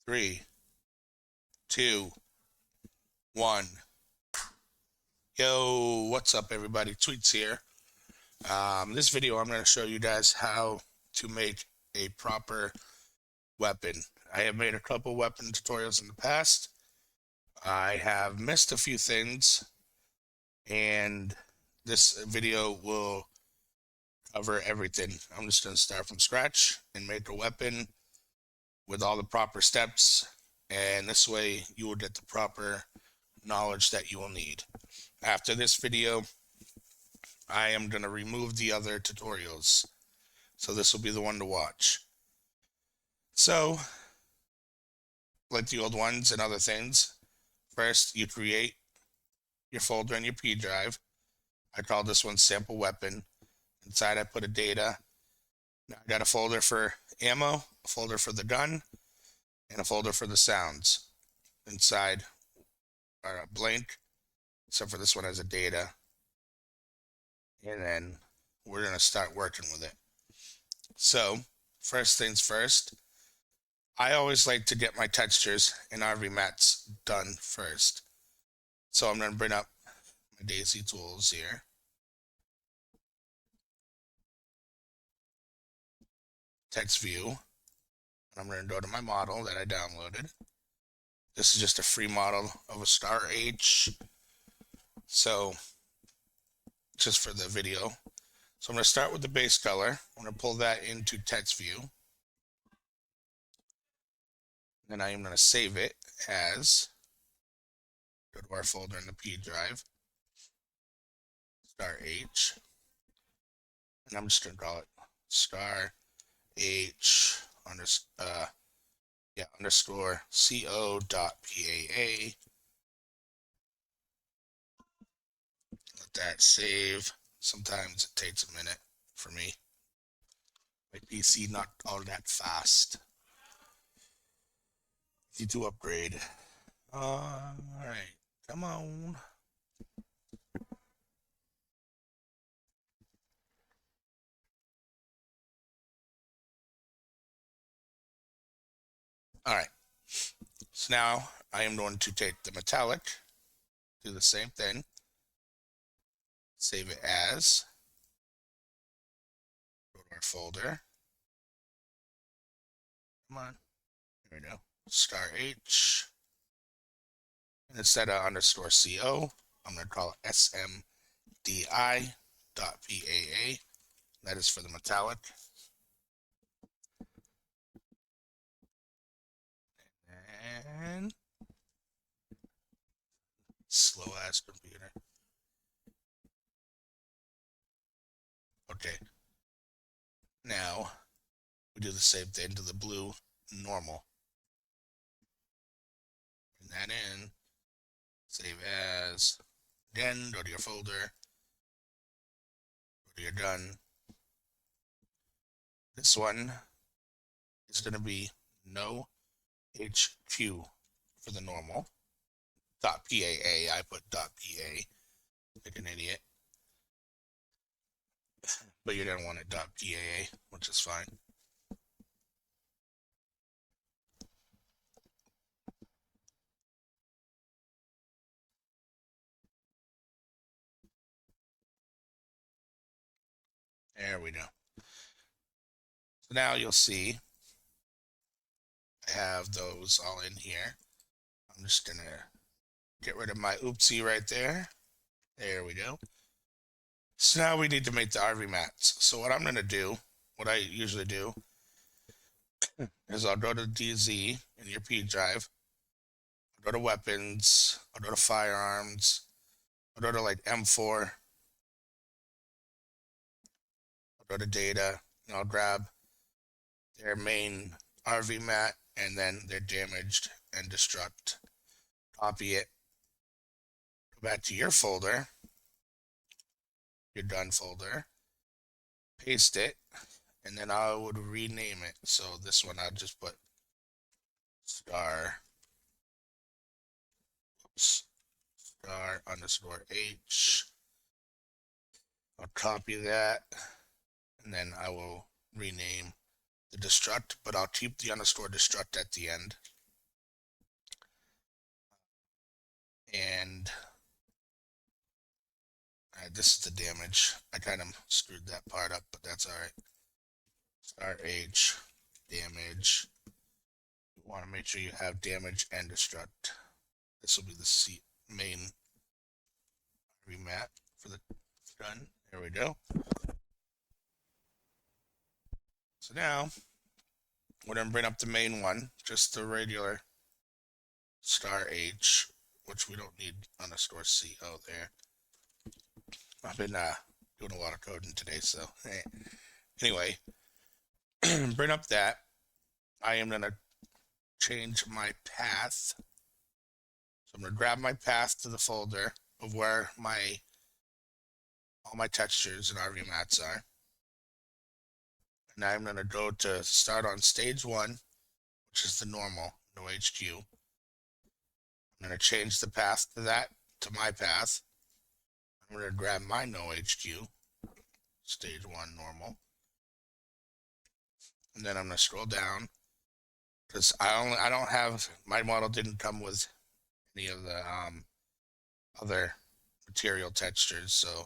3, 2, 1. Yo, what's up, everybody? Tweets here. This video, I'm going to show you guys how to make a proper weapon. I have made a couple weapon tutorials in the past. I have missed a few things, and this video will cover everything. I'm just going to start from scratch and make a weapon with all the proper steps, and this way you will get the proper knowledge that you will need. After this video, I am going to remove the other tutorials, so this will be the one to watch. So, like the old ones and other things, first you create your folder in your P drive. I call this one sample weapon. Inside I put a data. Now I got a folder for ammo, a folder for the gun, and a folder for the sounds. Inside are blank, except for this one has a data. And then we're going to start working with it. So, first things first, I always like to get my textures and RVMATs done first. So I'm going to bring up my DayZ tools here. Text view. And I'm going to go to my model that I downloaded. This is just a free model of a star H. So, just for the video. So I'm going to start with the base color. I'm going to pull that into text view. Then I am going to save it as, go to our folder in the P drive, star H. And I'm just going to call it star H underscore co.paa. Let that save. Sometimes it takes a minute for me. My PC not all that fast. Easy to upgrade. Alright, come on. Alright, so now I am going to take the metallic, do the same thing, save it as, go to our folder, come on, there we go, star H, and instead of underscore co, I'm going to call it smdi.paa, that is for the metallic. And slow ass computer. Okay. Now we do the same thing to the blue normal. Bring that in. Save as. Again, go to your folder. Go to your gun. This one is going to be no HQ for the normal. .paa. I put .pa. Like an idiot. But you're going to want it .paa, which is fine. There we go. So now you'll see I have those all in here. I'm just going to get rid of my oopsie right there. There we go. So now we need to make the RVMATs. So what I'm going to do, what I usually do, is I'll go to DayZ in your P drive. I'll go to weapons. I'll go to firearms. I'll go to like M4. I'll go to data. And I'll grab their main RVMAT and then their damaged and destruct. Copy it. Go back to your folder. Your done folder. Paste it. And then I would rename it. So this one I'll just put star underscore H. I'll copy that, and then I will rename the destruct, but I'll keep the underscore destruct at the end. And this is the damage. I kind of screwed that part up, but that's all right. Start H, damage. You want to make sure you have damage and destruct. This will be the main RVMAT for the gun. There we go. So now we're going to bring up the main one, just the regular star H, which we don't need underscore C. Oh, there. I've been doing a lot of coding today, so anyway, bring up that. I am going to change my path. So I'm going to grab my path to the folder of where all my textures and RVMATs are. And I'm going to go to start on stage 1, which is the normal, no HQ. I'm going to change the path to that, to my path. I'm going to grab my no HQ, stage 1 normal. And then I'm going to scroll down because I don't have, my model didn't come with any of the other material textures. So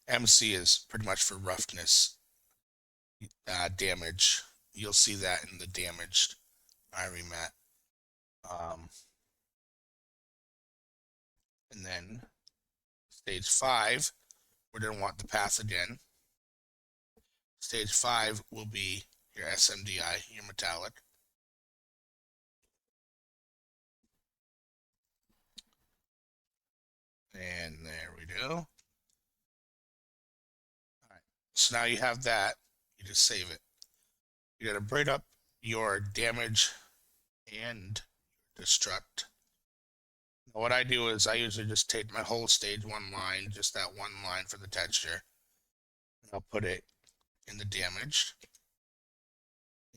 MC is pretty much for roughness, damage. You'll see that in the damaged RVMAT. And then stage 5, we're going to want the path again. Stage 5 will be your SMDI, your metallic. And there we go. All right. So now you have that. You just save it. You got to bring up your damage and destruct. Now what I do is I usually just take my whole stage 1 line, just that one line for the texture. And I'll put it in the damaged.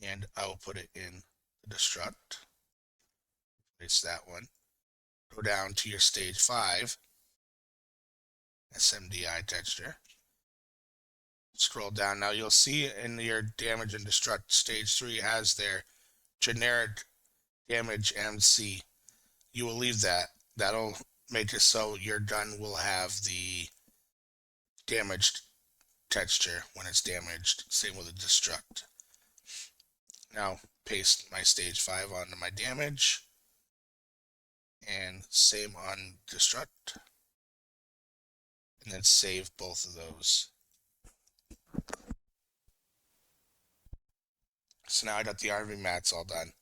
And I will put it in the destruct. Place that one. Go down to your stage 5 SMDI texture. Scroll down. Now you'll see in your damage and destruct, stage 3 has their generic damage MC. You will leave that. That'll make it so your gun will have the damaged texture when it's damaged. Same with the destruct. Now paste my stage 5 onto my damage. And same on destruct. And then save both of those. So now I got the RVMATs all done.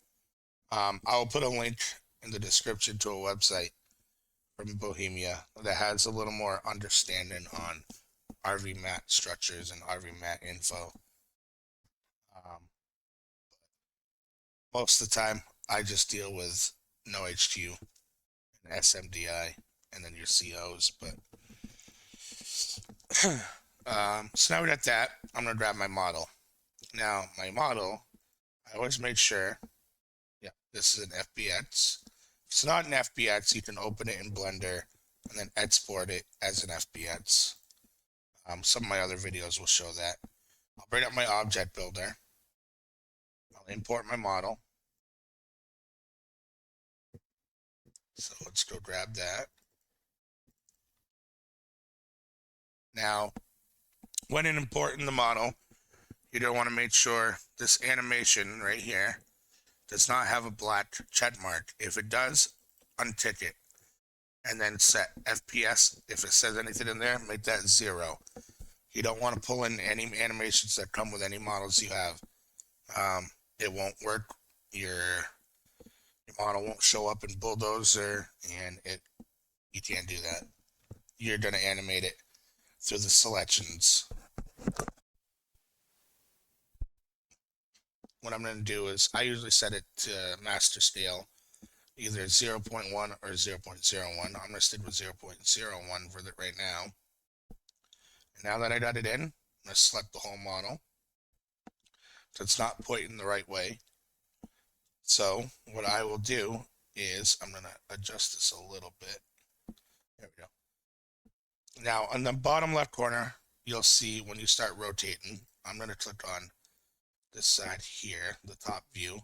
I'll put a link in the description to a website from Bohemia that has a little more understanding on RVMAT structures and RVMAT info. Most of the time, I just deal with no HQ and SMDI and then your COs. But so now we got that. I'm gonna grab my model. Now my model, I always make sure. Yeah, this is an FBX. If it's not an FBX, you can open it in Blender and then export it as an FBX. Some of my other videos will show that. I'll bring up my object builder. I'll import my model. So let's go grab that. Now, when importing the model, you're going to want to make sure this animation right here does not have a black check mark. If it does, untick it. And then set FPS. If it says anything in there, make that 0. You don't want to pull in any animations that come with any models you have. It won't work. Your model won't show up in Bulldozer, and you can't do that. You're going to animate it through the selections. What I'm going to do is I usually set it to master scale, either 0.1 or 0.01. I'm going to stick with 0.01 for it right now. And now that I got it in, I'm going to select the whole model. So it's not pointing the right way. So what I will do is I'm going to adjust this a little bit. There we go. Now on the bottom left corner, you'll see when you start rotating, I'm going to click on this side here, the top view.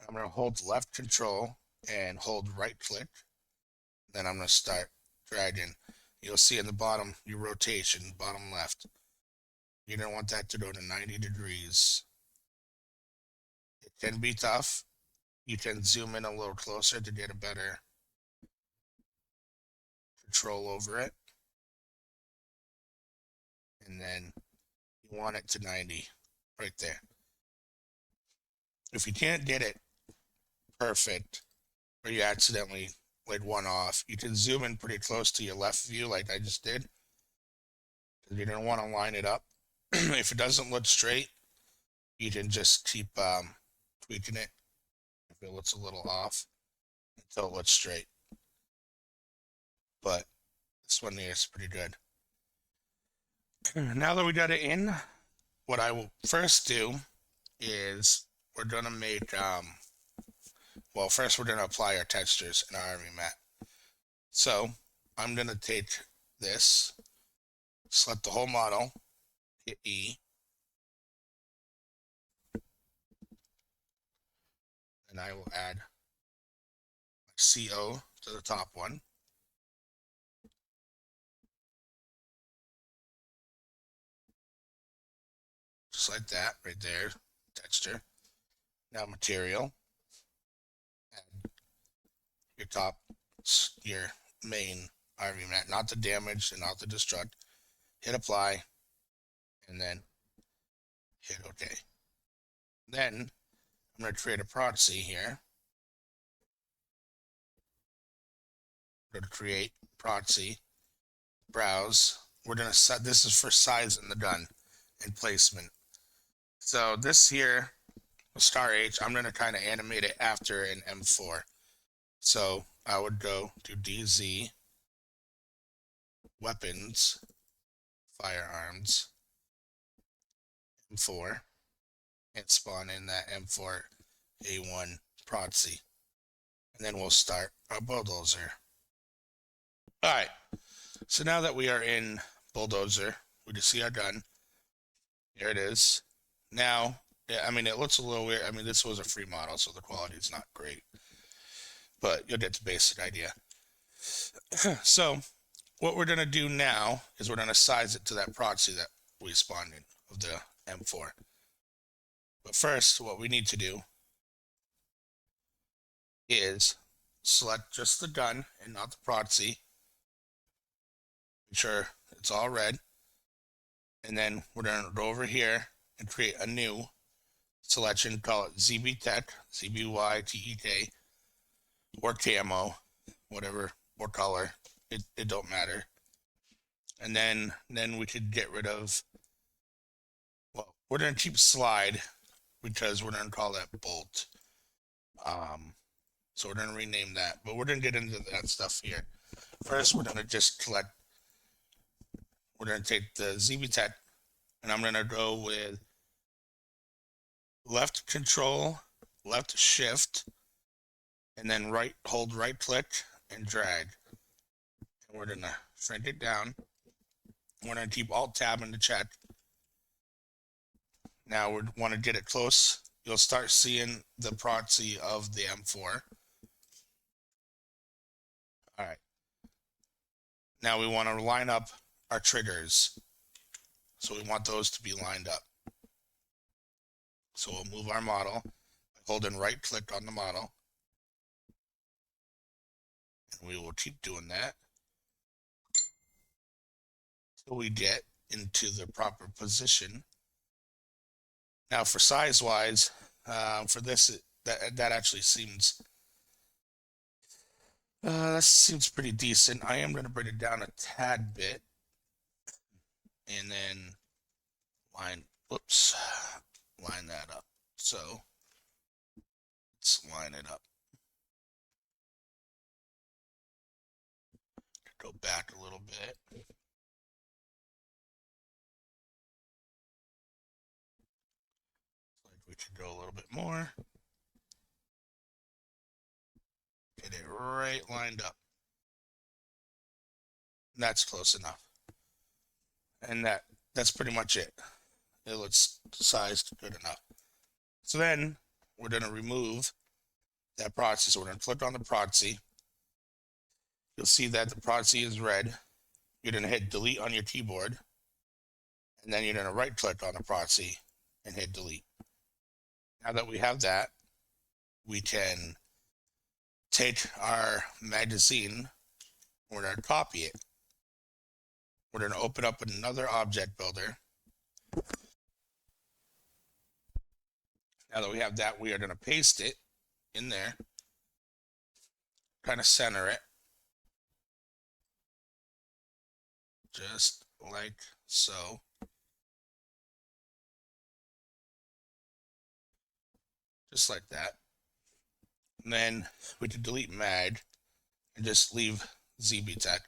I'm going to hold left control and hold right click. Then I'm going to start dragging. You'll see in the bottom, your rotation, bottom left. You're going to want that to go to 90 degrees. It can be tough. You can zoom in a little closer to get a better control over it. And then you want it to 90 right there. If you can't get it perfect, or you accidentally laid one off, you can zoom in pretty close to your left view like I just did. You're going to want to line it up. If it doesn't look straight, you can just keep tweaking it if it looks a little off until it looks straight. But this one here is pretty good. Now that we got it in, what I will first do is we're going to make, well, first we're going to apply our textures in our RVMAT. So I'm going to take this, select the whole model, hit E, and I will add CO to the top one. Just like that, right there, texture. Now material, add your top, your main RVMAT, not the damage and not the destruct. Hit apply, and then hit OK. Then I'm going to create a proxy here. Go to create proxy, browse. We're going to set, this is for size in the gun and placement. So this here, star H, I'm going to kind of animate it after an M4. So I would go to DayZ weapons, firearms, M4, and spawn in that M4 A1 proxy. And then we'll start our bulldozer. All right, so now that we are in bulldozer, we can see our gun. Here it is. Now, I mean, it looks a little weird. I mean, this was a free model, so the quality is not great, but you'll get the basic idea. So what we're going to do now is we're going to size it to that proxy that we spawned in of the M4. But first, what we need to do is select just the gun and not the proxy. Make sure it's all red. And then we're going to go over here and create a new selection, call it ZB Tech, ZBYTEK, or camo, whatever, or color. It don't matter. And then we could get rid of, well, we're going to keep slide because we're going to call that bolt. So we're going to rename that, but we're going to get into that stuff here. First, we're going to just select, we're going to take the ZB Tech, and I'm going to go with left control, left shift, and then hold right click and drag. And we're going to shrink it down. We're going to keep alt tab in the check. Now we want to get it close. You'll start seeing the proxy of the M4. All right. Now we want to line up our triggers. So we want those to be lined up. So we'll move our model, holding right click on the model. And we will keep doing that until we get into the proper position. Now for size wise, for this, that actually seems, that seems pretty decent. I am going to bring it down a tad bit. And then line that up. So let's line it up. Go back a little bit. Like we could go a little bit more. Get it right lined up. And that's close enough. And that's pretty much it. It looks sized good enough. So then we're going to remove that proxy. So we're going to click on the proxy. you'll see that the proxy is red. You're going to hit delete on your keyboard, and then you're going to right click on the proxy and hit delete. Now that we have that, we can take our magazine, we're going to copy it. We're going to open up another object builder. Now that we have that, we are going to paste it in there, kind of center it, just like so. Just like that. And then we can delete mag and just leave ZBTech.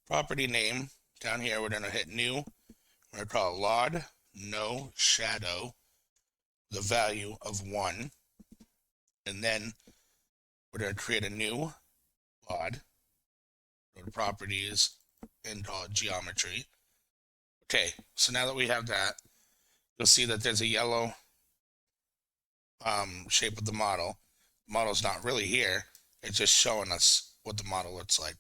Property name, down here we're going to hit new. We're going to call it lod no shadow, the value of 1. And then we're going to create a new lod. Go to properties and call it geometry. Okay, so now that we have that, you'll see that there's a yellow shape of the model. The model's not really here. It's just showing us what the model looks like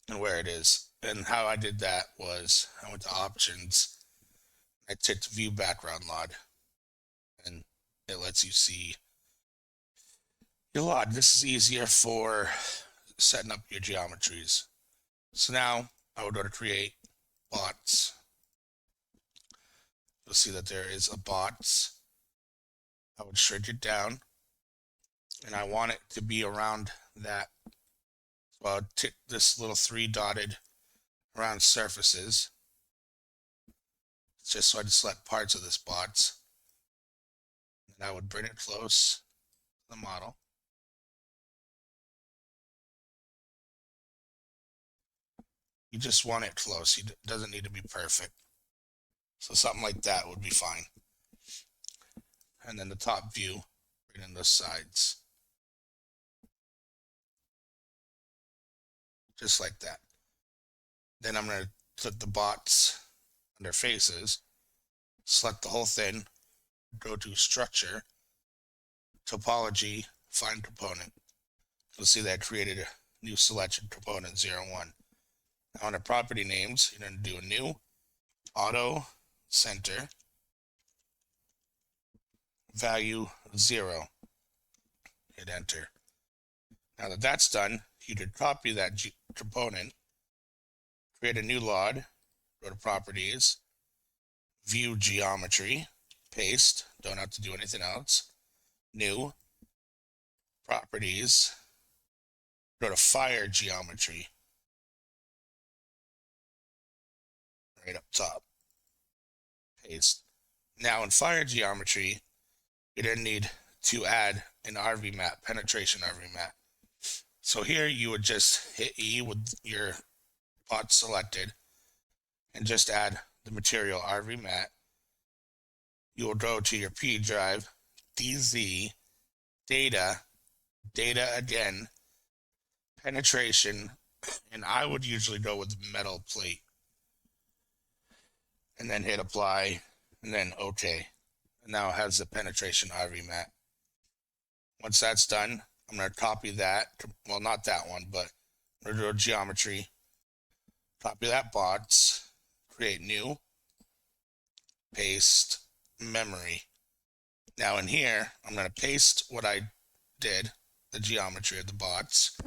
and where it is. And how I did that was I went to options. I checked view background lod, and it lets you see your lod. This is easier for setting up your geometries. So now I would go to create bots. You'll see that there is a bots. I would shrink it down, and I want it to be around that. So I'll tick this little 3 dotted around surfaces, just so I just select parts of this bots. And I would bring it close to the model. You just want it close. It doesn't need to be perfect. So something like that would be fine. And then the top view, right in the sides. Just like that. Then I'm going to click the bots under faces, select the whole thing, go to structure, topology, find component. You'll see that I created a new selection component 0, 1. Now under property names, you're going to do a new auto center value 0. Hit enter. Now that that's done, you could copy that component, create a new lod, go to properties, view geometry, paste, don't have to do anything else, new, properties, go to fire geometry, right up top, paste. Now in fire geometry, you're going to need to add an RVMAT, penetration RVMAT. So here you would just hit E with your pot selected and just add the material RVMAT. You will go to your P drive, DayZ, data again, penetration, and I would usually go with metal plate. And then hit apply, and then OK. And now it has the penetration RVMAT. Once that's done, I'm going to copy that. Well, not that one, but I'm going to go to geometry, copy that bots, create new, paste, memory. Now in here, I'm going to paste what I did, the geometry of the bots.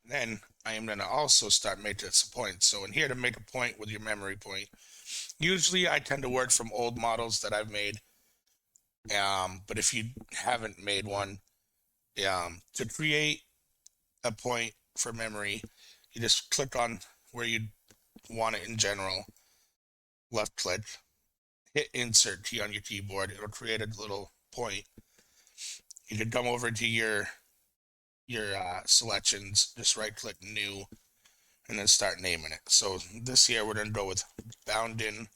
Then I am going to also start making some points. So in here, to make a point with your memory point, usually I tend to work from old models that I've made. But if you haven't made one, to create a point for memory, you just click on where you want it in general, left click, hit insert key on your keyboard. It'll create a little point. You can come over to your selections, just right click new, and then start naming it. So this here, we're going to go with boundin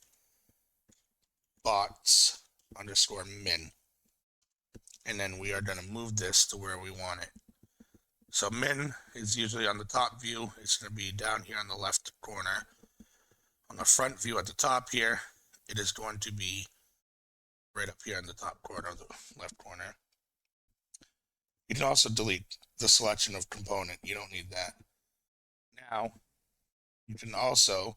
bots underscore min. And then we are going to move this to where we want it. So min is usually on the top view. It's going to be down here on the left corner. On the front view at the top here, it is going to be right up here in the top corner of the left corner. You can also delete the selection of component. You don't need that. Now, you can also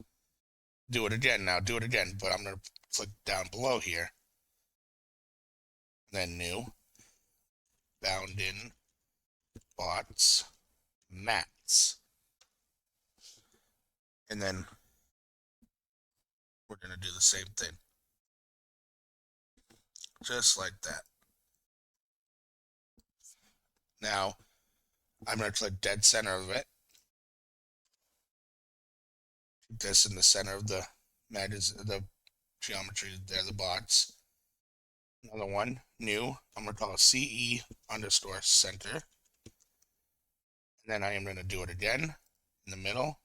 do it again. Now, do it again, but I'm going to click down below here. Then new, bound in, bots, mats. And then we're going to do the same thing. Just like that. Now, I'm going to click dead center of it. Keep this in the center of the geometry there, the bots. Another one, new. I'm going to call it CE_center. And then I am going to do it again in the middle.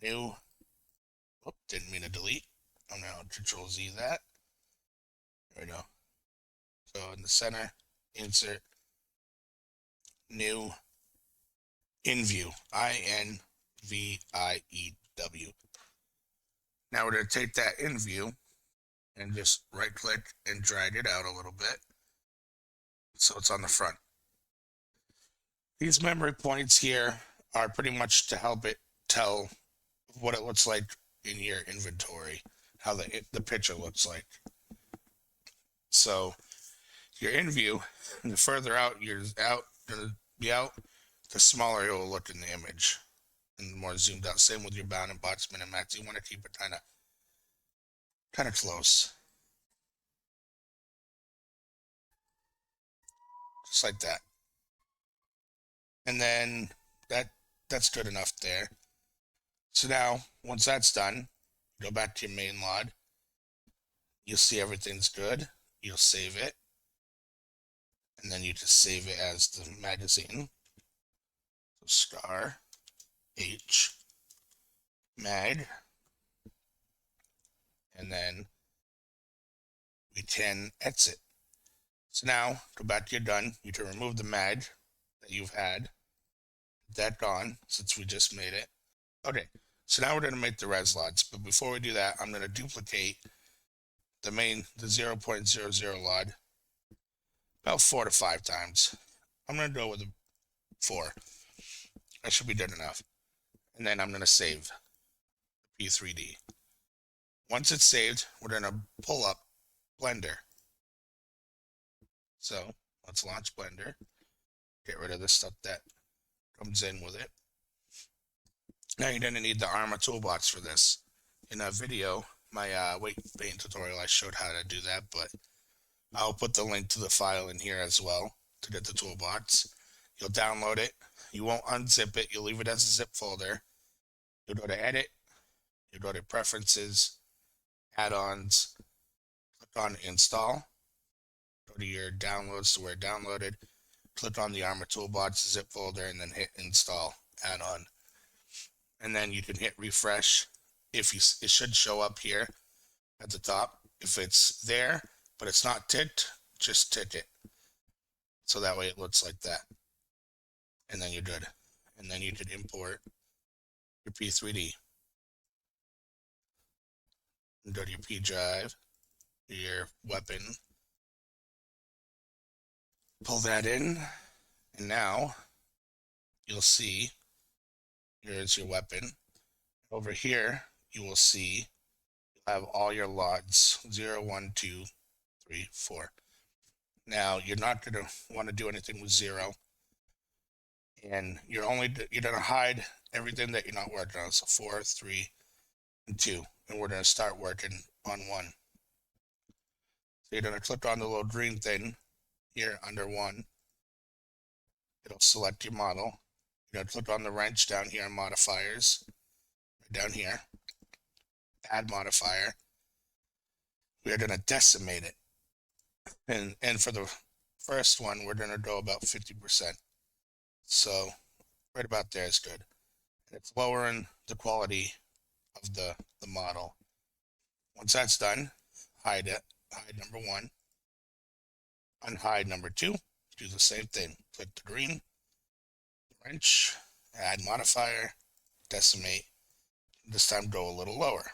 New. Oh, didn't mean to delete. I'm going to Control Z that. There we go. So in the center, insert, new, in view, INVIEW. Now we're going to take that in view and just right click and drag it out a little bit so it's on the front. These memory points here are pretty much to help it tell what it looks like in your inventory, how the picture looks like. So your in view, the further out you're gonna be out, the smaller it will look in the image and more zoomed out. Same with your bound and bots, min and max. You want to keep it kind of close, just like that. And then that's good enough there. So now, once that's done, go back to your main LOD. You'll see everything's good. You'll save it. And then you just save it as the magazine. So star H mag. And then we can exit. So now, go back to your done. You can remove the mag that you've had. That gone, since we just made it. Okay, so now we're going to make the res LODs. But before we do that, I'm going to duplicate the 0.00 LOD about 4 to 5 times. I'm going to go with a 4. That should be good enough. And then I'm going to save P3D. Once it's saved, we're going to pull up Blender. So let's launch Blender. Get rid of the stuff that comes in with it. Now you're going to need the Arma toolbox for this. In a video, my weight paint tutorial, I showed how to do that, but I'll put the link to the file in here as well to get the toolbox. You'll download it. You won't unzip it. You'll leave it as a zip folder. You'll go to Edit. You'll go to Preferences, Add-ons, click on Install. Go to your downloads to where it downloaded. Click on the Arma toolbox zip folder and then hit Install Add-on. And then you can hit refresh. It should show up here at the top. If it's there, but it's not ticked, just tick it. So that way it looks like that. And then you're good. And then you can import your P3D. And go to your P drive, your weapon. Pull that in. And now you'll see, here's your weapon. Over here, you will see you'll have all your LODs 0, 1, 2, 3, 4. Now you're not going to want to do anything with 0, and you're going to hide everything that you're not working on. So 4, 3, and 2, and we're going to start working on 1. So you're going to click on the little green thing here under 1. It'll select your model. You're going to click on the wrench down here in modifiers, down here, add modifier. We are going to decimate it. And for the first one, we're going to go about 50%. So right about there is good. And it's lowering the quality of the model. Once that's done, hide it. Hide number 1. Unhide number 2. Do the same thing. Click the green, wrench, add modifier, decimate. This time go a little lower.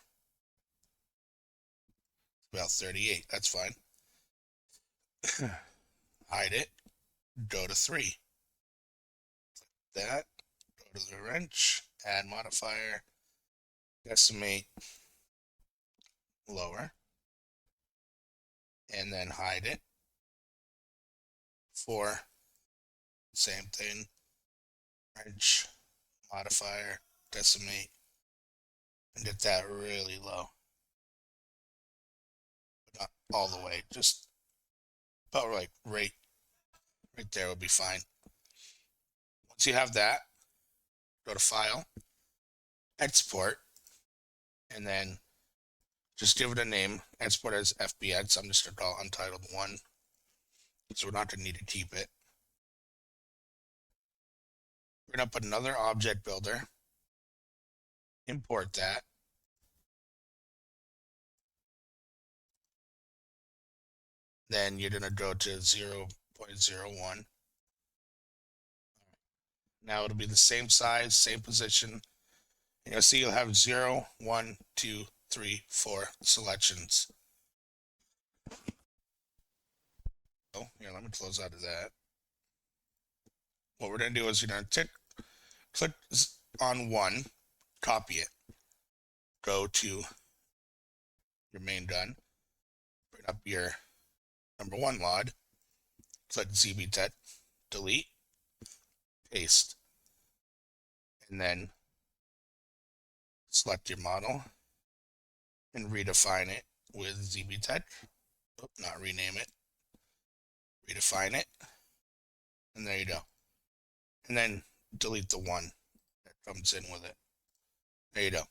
About 38. That's fine. Hide it. go to 3. That, go to the wrench, add modifier, decimate, lower, and then hide it. 4, same thing, wrench, modifier, decimate, and get that really low. But not all the way, just about like right there would be fine. Once you have that, go to File, Export, and then just give it a name. Export as FBX. I'm just going to call it Untitled 1. So we're not going to need to keep it. We're going to put another object builder. Import that. Then you're going to go to 0.01. Now it'll be the same size, same position. And you'll see you'll have 0, 1, 2, 3, 4 selections. Oh, here, let me close out of that. What we're going to do is you're going to click on 1, copy it, go to your main gun, bring up your number 1 LOD, click ZBTET, delete, paste, and then select your model and redefine it with ZBTET. Oh, not rename it, redefine it, and there you go. And then delete the 1 that comes in with it. There you go.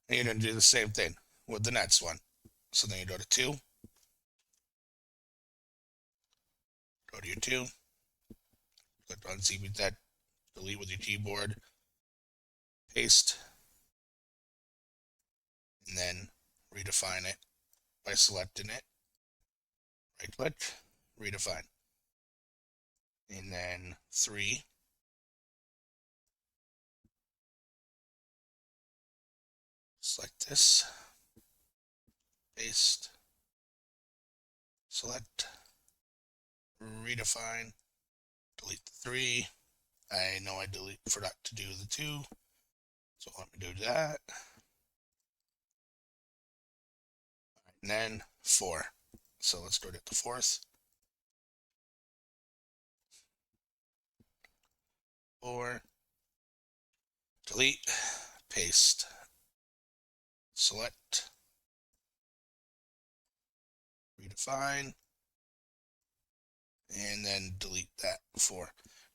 And you're going to do the same thing with the next one. So then you go to 2, go to your 2, click on ZBTET, delete with your keyboard, paste, and then redefine it by selecting it. Right click, redefine. And then 3, select this, paste, select, redefine, delete the 3. I know I forgot to do the 2, so let me do that. And then 4. So let's go to the 4th. 4, delete, paste, select, redefine, and then delete that 4.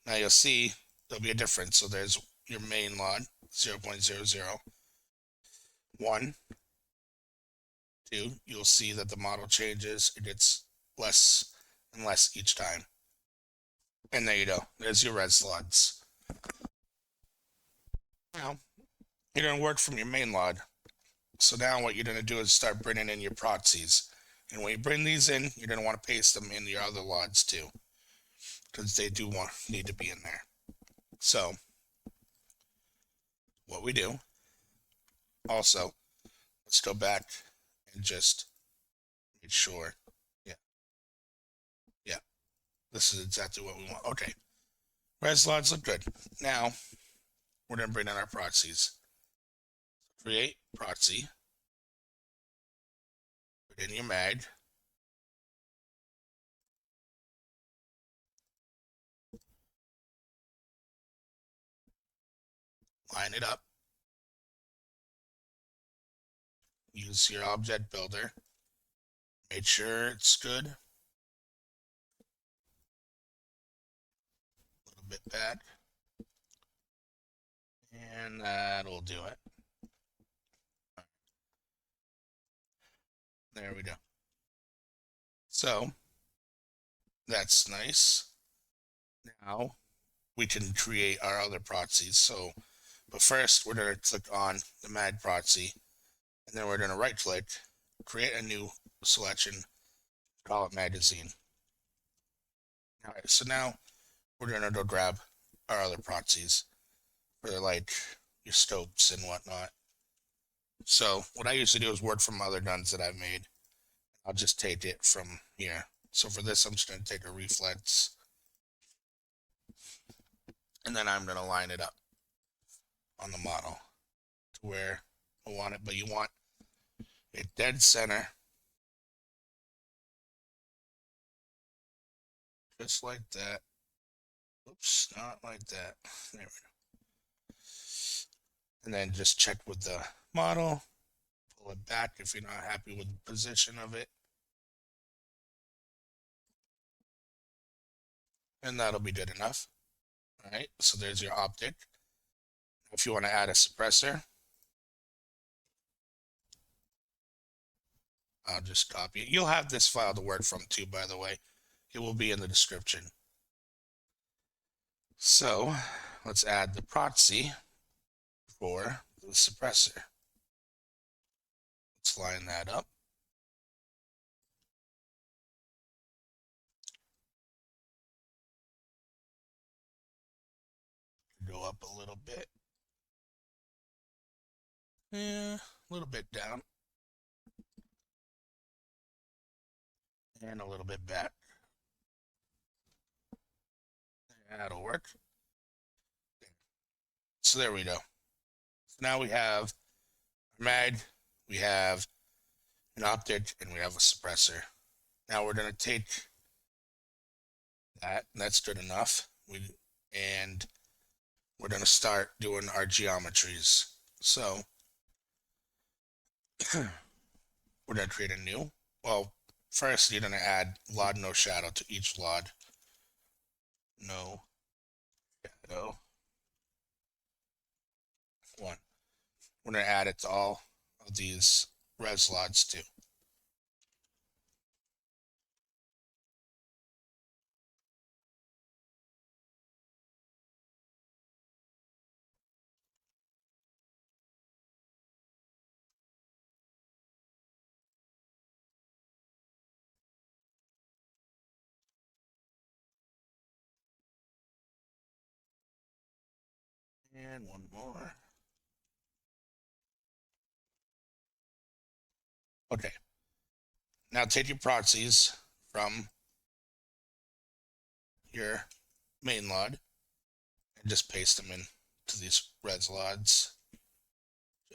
Now you'll see there'll be a difference. So there's your main LOD, 0.00, 1, 2. You'll see that the model changes. It gets less and less each time. And there you go. There's your res LODs. Now, you're going to work from your main LOD. So now what you're going to do is start bringing in your proxies. And when you bring these in, you're going to want to paste them in your other LODs too, because they do need to be in there. So what we do, also, let's go back and just make sure. Yeah, this is exactly what we want. Okay, res LODs look good. Now we're going to bring in our proxies. Create proxy, put in your mag, line it up, use your object builder, make sure it's good, a little bit bad, and that'll do it. There we go. So that's nice. Now we can create our other proxies. So, but first we're going to click on the mag proxy, and then we're going to right click, create a new selection, call it magazine. All right, so now we're going to go grab our other proxies for like your scopes and whatnot. So what I usually do is work from other guns that I've made. I'll just take it from here. So for this, I'm just going to take a reflex And then I'm going to line it up on the model to where I want it, but you want it dead center, just like that. Oops, not like that. There we go. And then just check with the model, pull it back if you're not happy with the position of it. And that'll be good enough. All right, so there's your optic. If you want to add a suppressor, I'll just copy it. You'll have this file to work from too, by the way. It will be in the description. So let's add the proxy for the suppressor. Let's line that up. Go up a little bit. Yeah, a little bit down. And a little bit back. That'll work. So there we go. So now we have a mag, we have an optic, and we have a suppressor. Now we're going to take that, and that's good enough. And we're going to start doing our geometries. So we're going to create a new. Well, first you're going to add LOD no shadow to each LOD. No shadow. One. We're going to add it to all of these res LODs too. And one more. Okay. Now take your proxies from your main LOD and just paste them in to these res LODs.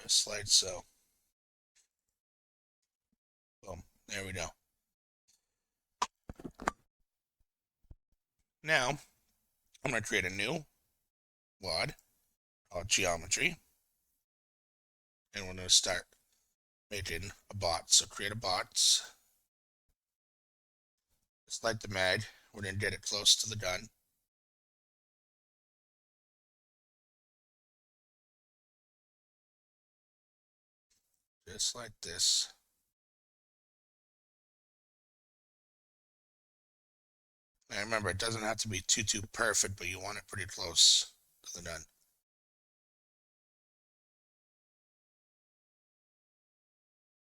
Just like so. Boom. There we go. Now, I'm going to create a new LOD called geometry. And we're going to start making a bot. So create a bots. Just like the mag, we're going to get it close to the gun. Just like this. Now remember, it doesn't have to be too perfect, but you want it pretty close to the gun.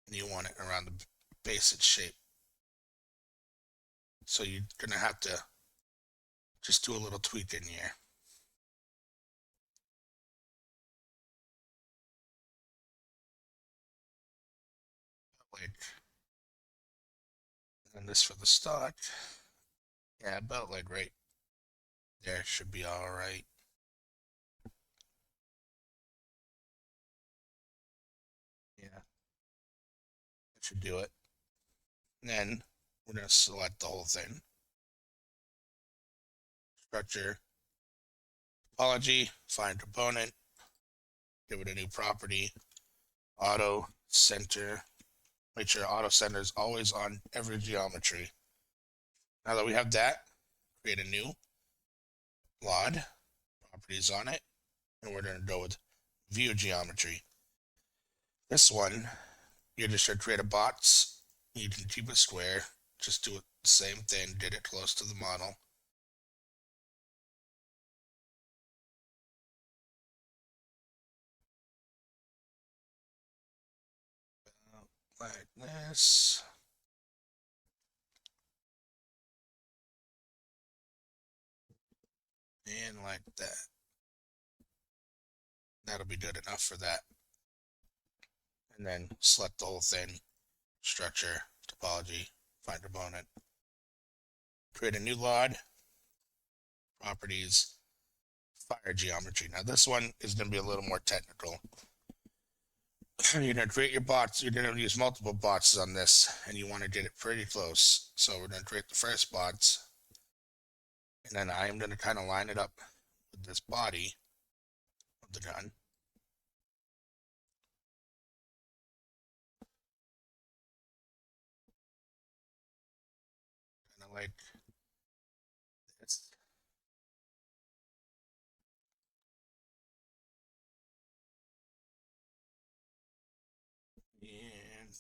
And you want it around the basic shape. So you're going to have to just do a little tweak in here. And this for the stock. Yeah, about like right there should be all right. Yeah, that should do it. And then we're going to select the whole thing. Structure, topology, find component, give it a new property, auto center. Make sure auto center is always on every geometry. Now that we have that, create a new LOD, properties on it, and we're going to go with view geometry. This one, you're just going to create a box. You can keep it square. Just do it the same thing. Get it close to the model. Like this. And like that. That'll be good enough for that. And then select the whole thing. Structure, topology, find component. Create a new LOD. Properties. fire geometry. Now this one is going to be a little more technical. You're going to create your bots. You're going to use multiple bots on this, and you want to get it pretty close. So we're going to create the first bots, and then I am going to kind of line it up with this body of the gun. Kind of like this. And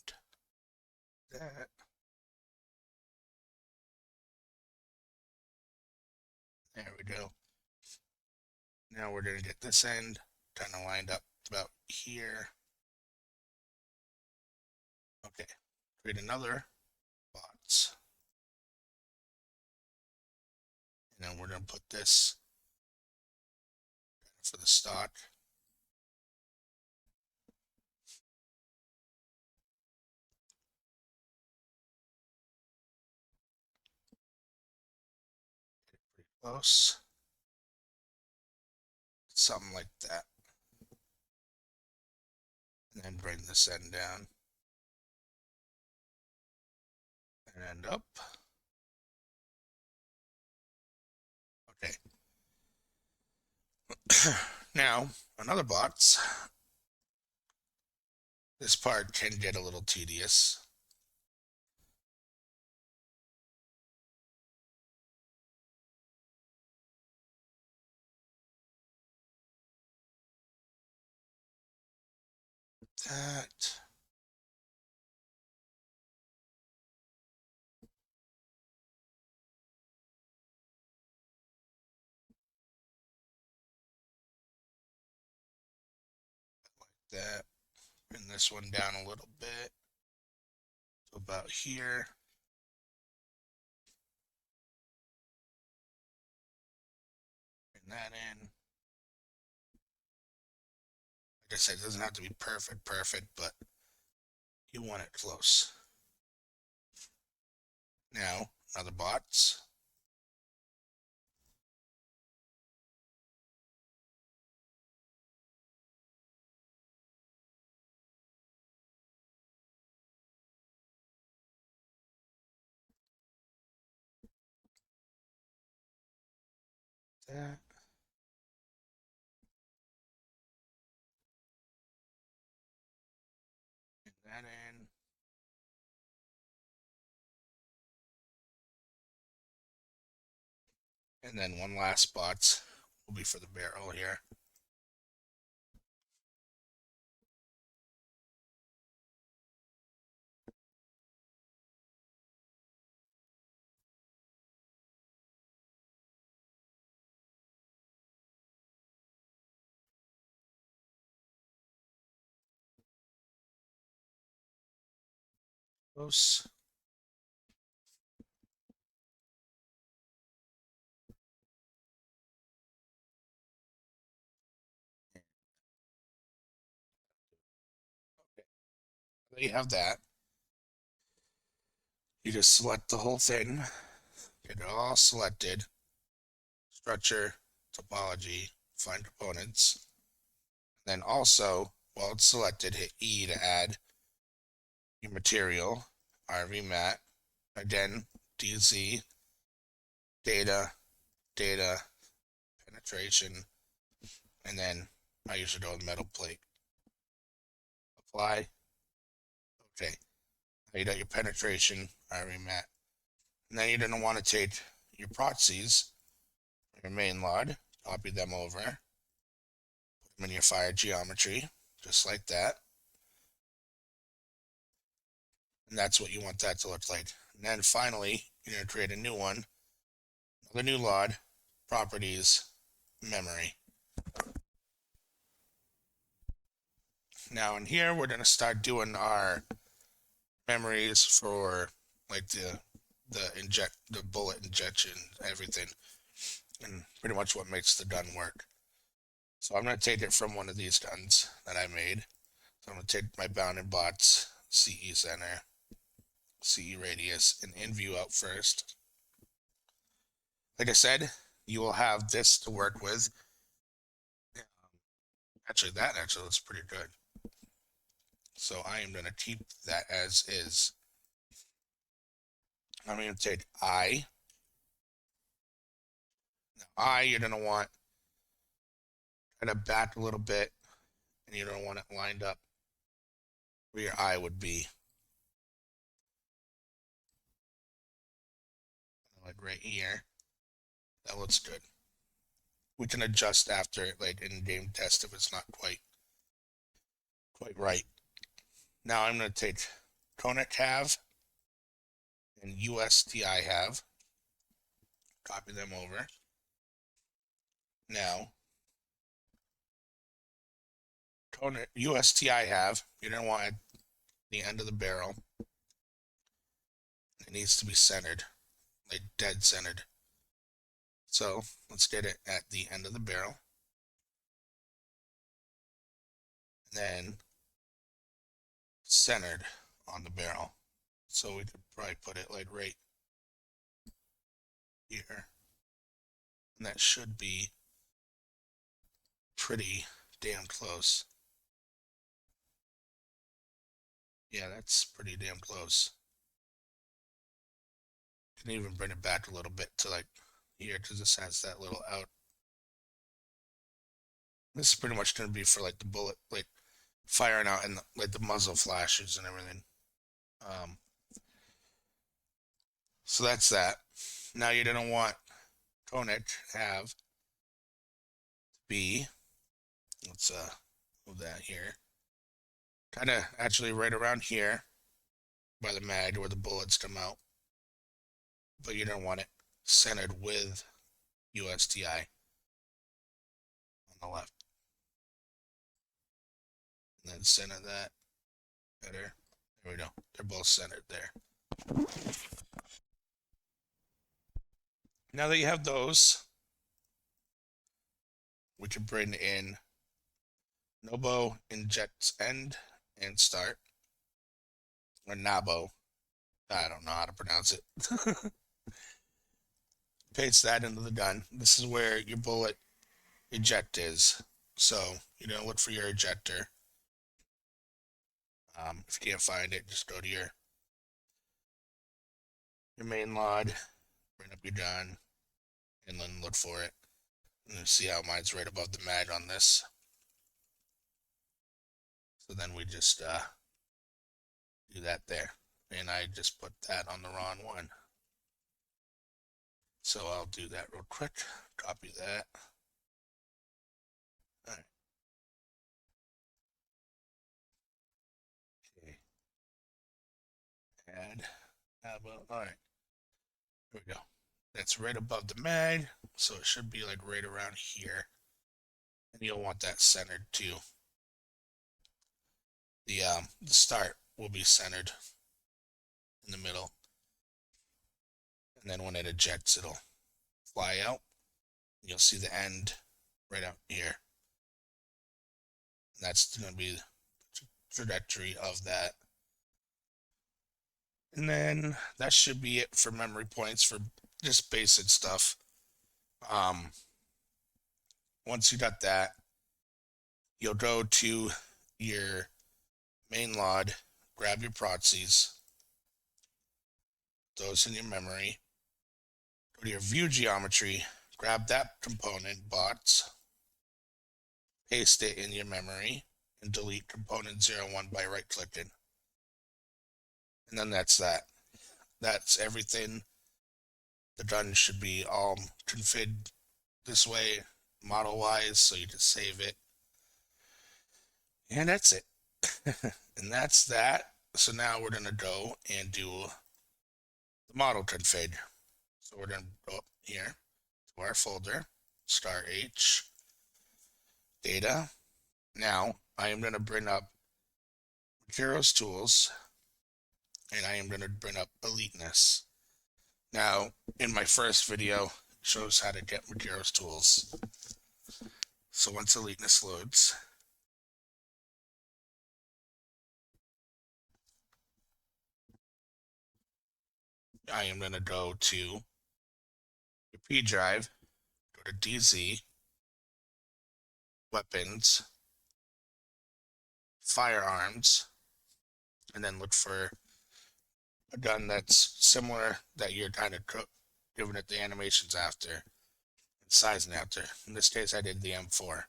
that. There we go. Now we're going to get this end kind of lined up about here. Okay, create another bots. And then we're going to put this for the stock. Pretty close. Something like that. And then bring this end down. And end up. Okay. Now, another box. This part can get a little tedious. That. Like that. Bring this one down a little bit. So about here. Bring that in. Like I said, it doesn't have to be perfect, but you want it close. Now, another bots. That. Bring that in. And then one last spot will be for the barrel here. Close. Okay. There you have that. You just select the whole thing, get it all selected, structure, topology, find components. Then also, while it's selected, hit E to add your material, RVMAT, again, DayZ, data, penetration, and then I usually go with metal plate. Apply. Okay. Now you got your penetration, RVMAT. And then you're going to want to take your proxies, your main LOD, copy them over, put them in your fire geometry, just like that. And that's what you want that to look like. And then finally, you're going to create a new one, another new LOD, properties, memory. Now in here, we're going to start doing our memories for like the bullet injection, everything, and pretty much what makes the gun work. So I'm going to take it from one of these guns that I made. So I'm going to take my bounded bots, CE center, CE radius, and in view out first. Like I said, you will have this to work with. Actually, that actually looks pretty good. So I am going to keep that as is. I'm going to take I. Now, you're going to want kind of back a little bit, and you don't want it lined up where your I would be. Like right here. That looks good. We can adjust after it, like in game test, if it's not quite right. Now I'm going to take Connect have and USTI have, copy them over. Now, USTI have, you don't want it at the end of the barrel. It needs to be centered, like dead centered. So let's get it at the end of the barrel. And then centered on the barrel. So we could probably put it like right here. And that should be pretty damn close. Yeah, that's pretty damn close. You can even bring it back a little bit to like here, because this has that little out. This is pretty much going to be for like the bullet, like firing out and like the muzzle flashes and everything. So that's that. Now you're going to want Connect have be, let's move that here, kind of actually right around here by the mag where the bullets come out, but you don't want it centered with USTI on the left. And then center that better. There we go. They're both centered there. Now that you have those, we can bring in Nobo inject end and start, or Nabo. I don't know how to pronounce it. Paste that into the gun. This is where your bullet eject is. So you're gonna look for your ejector. If you can't find it, just go to your main LOD, bring up your gun, and then look for it. And see how mine's right above the mag on this. So then we just do that there. And I just put that on the wrong one. So I'll do that real quick. Copy that. All right. Okay. Add. All right. There we go. That's right above the mag. So it should be like right around here. And you'll want that centered too. The start will be centered in the middle. And then when it ejects, it'll fly out. You'll see the end right out here. And that's going to be the trajectory of that. And then that should be it for memory points for just basic stuff. Once you got that, you'll go to your main LOD, grab your proxies, those in your memory, go to your view geometry, grab that component, bots, paste it in your memory, and delete component 01 by right clicking. And then that's that. That's everything. The gun should be all configured this way, model wise, so you can save it. And that's it. And that's that. So now we're going to go and do the model config. So we're going to go up here to our folder, star H, data. Now I am going to bring up materials tools, and I am going to bring up eliteness. Now, in my first video, it shows how to get materials tools. So once eliteness loads, I am going to go to your P drive, go to DayZ, weapons, firearms, and then look for a gun that's similar that you're kind of giving it the animations after and sizing after. In this case, I did the M4.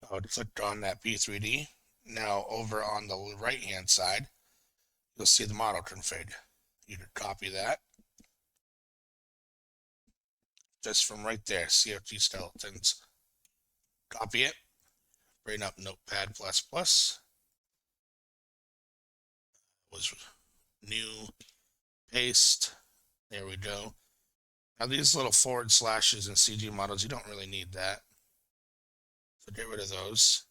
I would click on that P3D. Now over on the right hand side, you'll see the model config. You can copy that just from right there, CFG skeletons. Copy it, bring up Notepad++, was new, paste, there we go. Now these little forward slashes and CG models, you don't really need that. So get rid of those.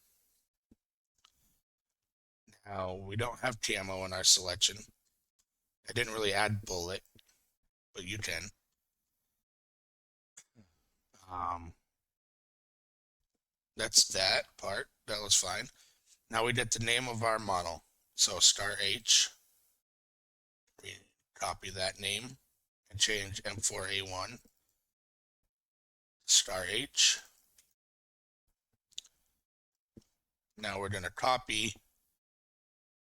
Now we don't have camo in our selection. I didn't really add bullet, but you can. That's that part. That was fine. Now we get the name of our model. So star H. We copy that name and change M4A1 star H. Now we're going to copy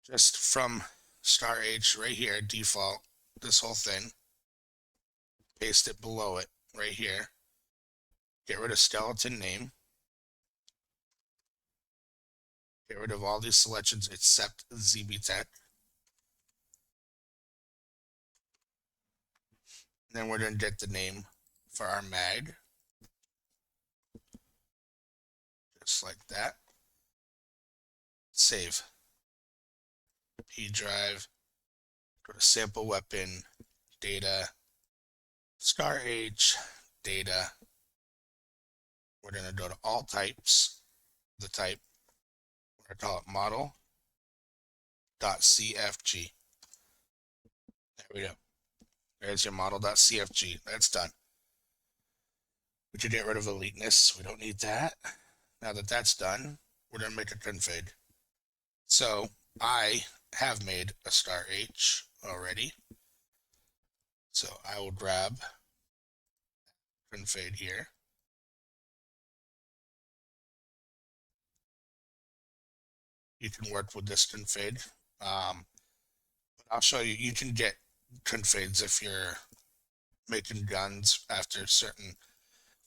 just from star H right here, default, this whole thing. Paste it below it right here. Get rid of skeleton name. Get rid of all these selections except ZBTech. Then we're going to get the name for our mag. Just like that. Save. P drive. Go to sample weapon, data, star H, data. We're going to go to all types. The type, we're going to call it model.cfg. There we go. There's your model.cfg. That's done. We can get rid of eliteness. We don't need that. Now that that's done, we're going to make a config. So I have made a star H already. So I will grab config here. You can work with this config. I'll show you. You can get configs if you're making guns after certain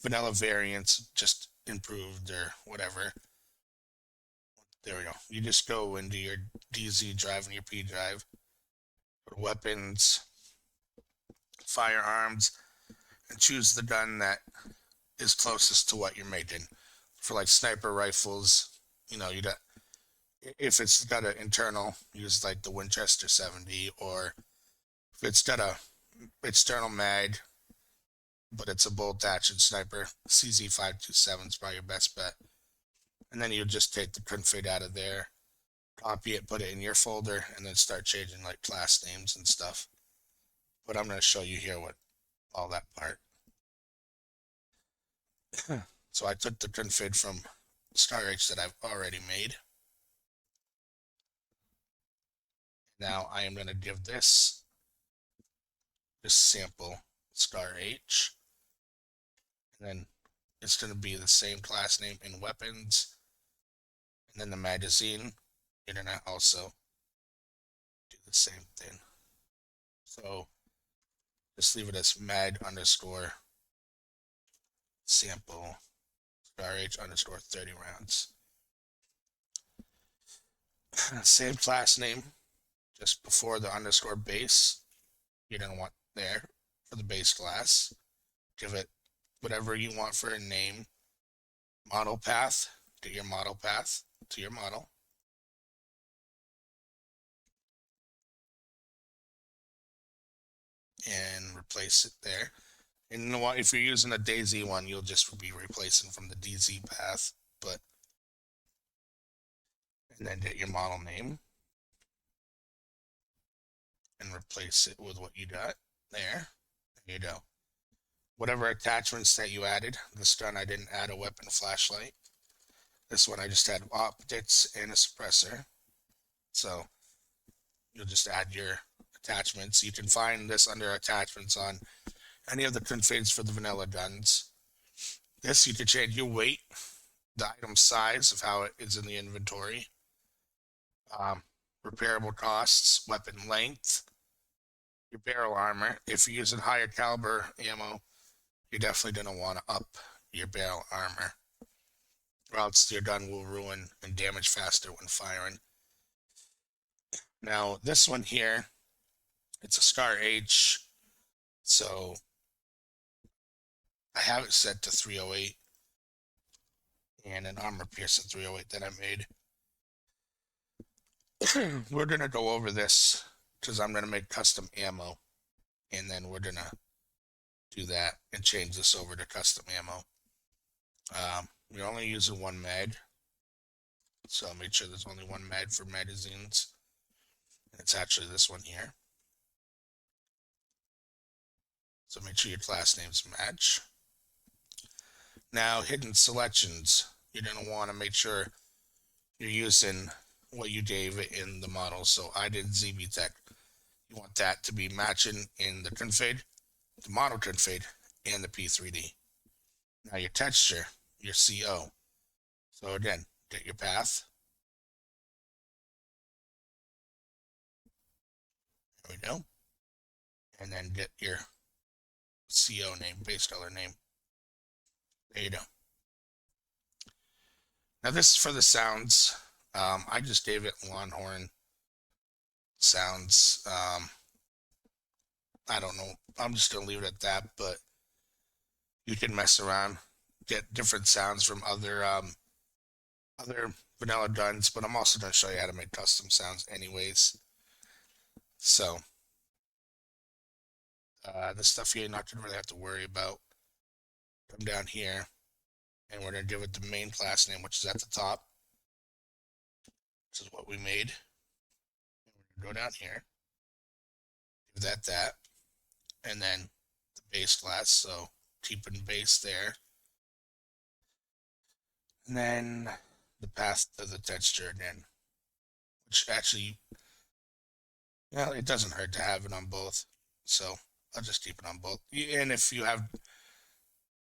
vanilla variants, just improved or whatever. There we go. You just go into your DayZ drive and your P drive, go to weapons, firearms, and choose the gun that is closest to what you're making. For like sniper rifles, you know, you got, if it's got an internal, use like the Winchester 70, or if it's got a external mag, but it's a bolt action sniper, CZ527 is probably your best bet. And then you just take the config out of there, copy it, put it in your folder, and then start changing like class names and stuff. But I'm going to show you here what all that part. So I took the config from star H that I've already made. Now I am going to give this sample star H, and then it's going to be the same class name in weapons, and then the magazine you're going to also do the same thing. So just leave it as mag underscore sample star H underscore 30 rounds. Same class name, just before the underscore base, you're going to want there for the base class. Give it whatever you want for a name. Model path, get your model path to your model. And replace it there. And you know what, if you're using a DayZ one, you'll just be replacing from the DayZ path, but and then get your model name and replace it with what you got there. There you go. Whatever attachments that you added, this gun I didn't add a weapon flashlight. This one I just had optics and a suppressor. So you'll just add your attachments. You can find this under attachments on any of the configs for the vanilla guns. This you can change your weight, the item size of how it is in the inventory, repairable costs, weapon length, your barrel armor. If you're using higher caliber ammo, you're definitely going to want to up your barrel armor, or else your gun will ruin and damage faster when firing. Now, this one here, it's a Scar H, so I have it set to 308 and an armor piercer 308 that I made. We're going to go over this because I'm going to make custom ammo, and then we're going to do that and change this over to custom ammo. We're only using one mag, so make sure there's only one mag for magazines. And it's actually this one here. So make sure your class names match. Now, hidden selections. You're going to want to make sure you're using what you gave it in the model. So I did ZB Tech. You want that to be matching in the config, the model config, and the P3D. Now your texture, your CO. So again, get your path. There we go. And then get your CO name, base color name. There you go. Now this is for the sounds. I just gave it Longhorn sounds. I don't know. I'm just gonna leave it at that, but you can mess around, get different sounds from other vanilla guns, but I'm also gonna show you how to make custom sounds anyways. So this stuff here you're not gonna really have to worry about. Come down here and we're gonna give it the main class name, which is at the top. This is what we made. Go down here, give that, and then the base class, so keeping base there. And then the path to the texture again, which actually, well, it doesn't hurt to have it on both, so I'll just keep it on both. And if you have,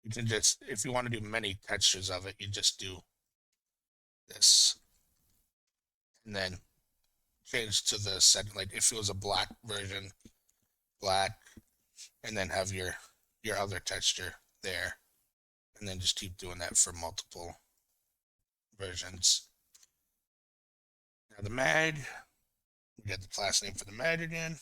you can just, if you want to do many textures of it, you just do this, and then change to the second, like if it was a black version, black, and then have your other texture there, and then just keep doing that for multiple versions. Now the mag, we got the class name for the mag again.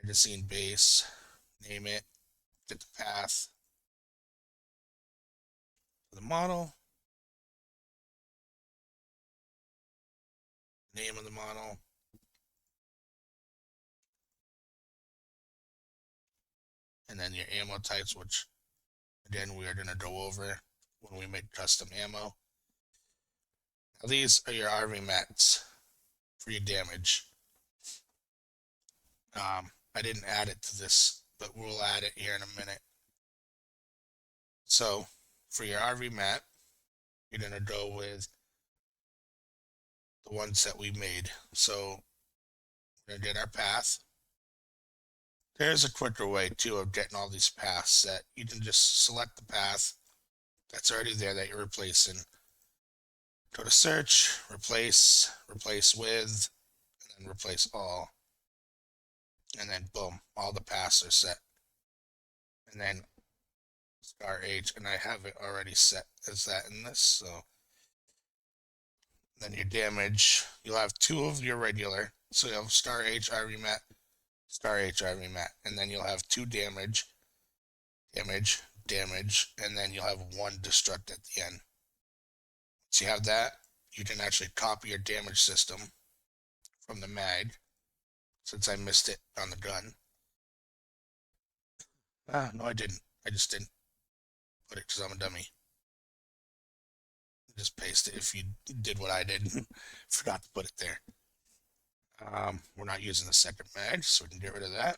Magazine base, name it, get the path for the model, name of the model, and then your ammo types, which again we are going to go over when we make custom ammo. Now these are your RVMATs for your damage. I didn't add it to this, but we'll add it here in a minute. So for your RVMAT, you're going to go with the ones that we made. So we're going to get our path. There's a quicker way too of getting all these paths set. You can just select the path that's already there that you're replacing. Go to search, replace with, and then replace all. And then boom, all the paths are set. And then Scar H, and I have it already set as that in this, so then your damage, you'll have two of your regular, so you'll have Star H RVMAT, Star H RVMAT, and then you'll have two damage, and then you'll have one destruct at the end. Once you have that, you can actually copy your damage system from the mag, since I missed it on the gun. No, I didn't. I just didn't put it because I'm a dummy. Just paste it if you did what I did. Forgot to put it there. We're not using the second mag, so we can get rid of that.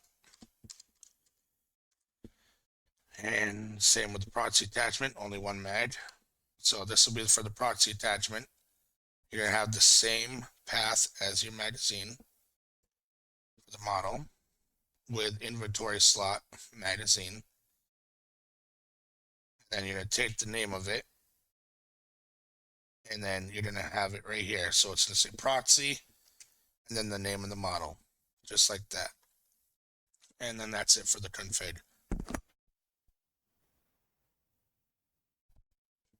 And same with the proxy attachment, only one mag. So this will be for the proxy attachment. You're going to have the same path as your magazine for the model with inventory slot magazine. Then you're going to take the name of it, and then you're going to have it right here. So it's going to say proxy, and then the name of the model, just like that. And then that's it for the config.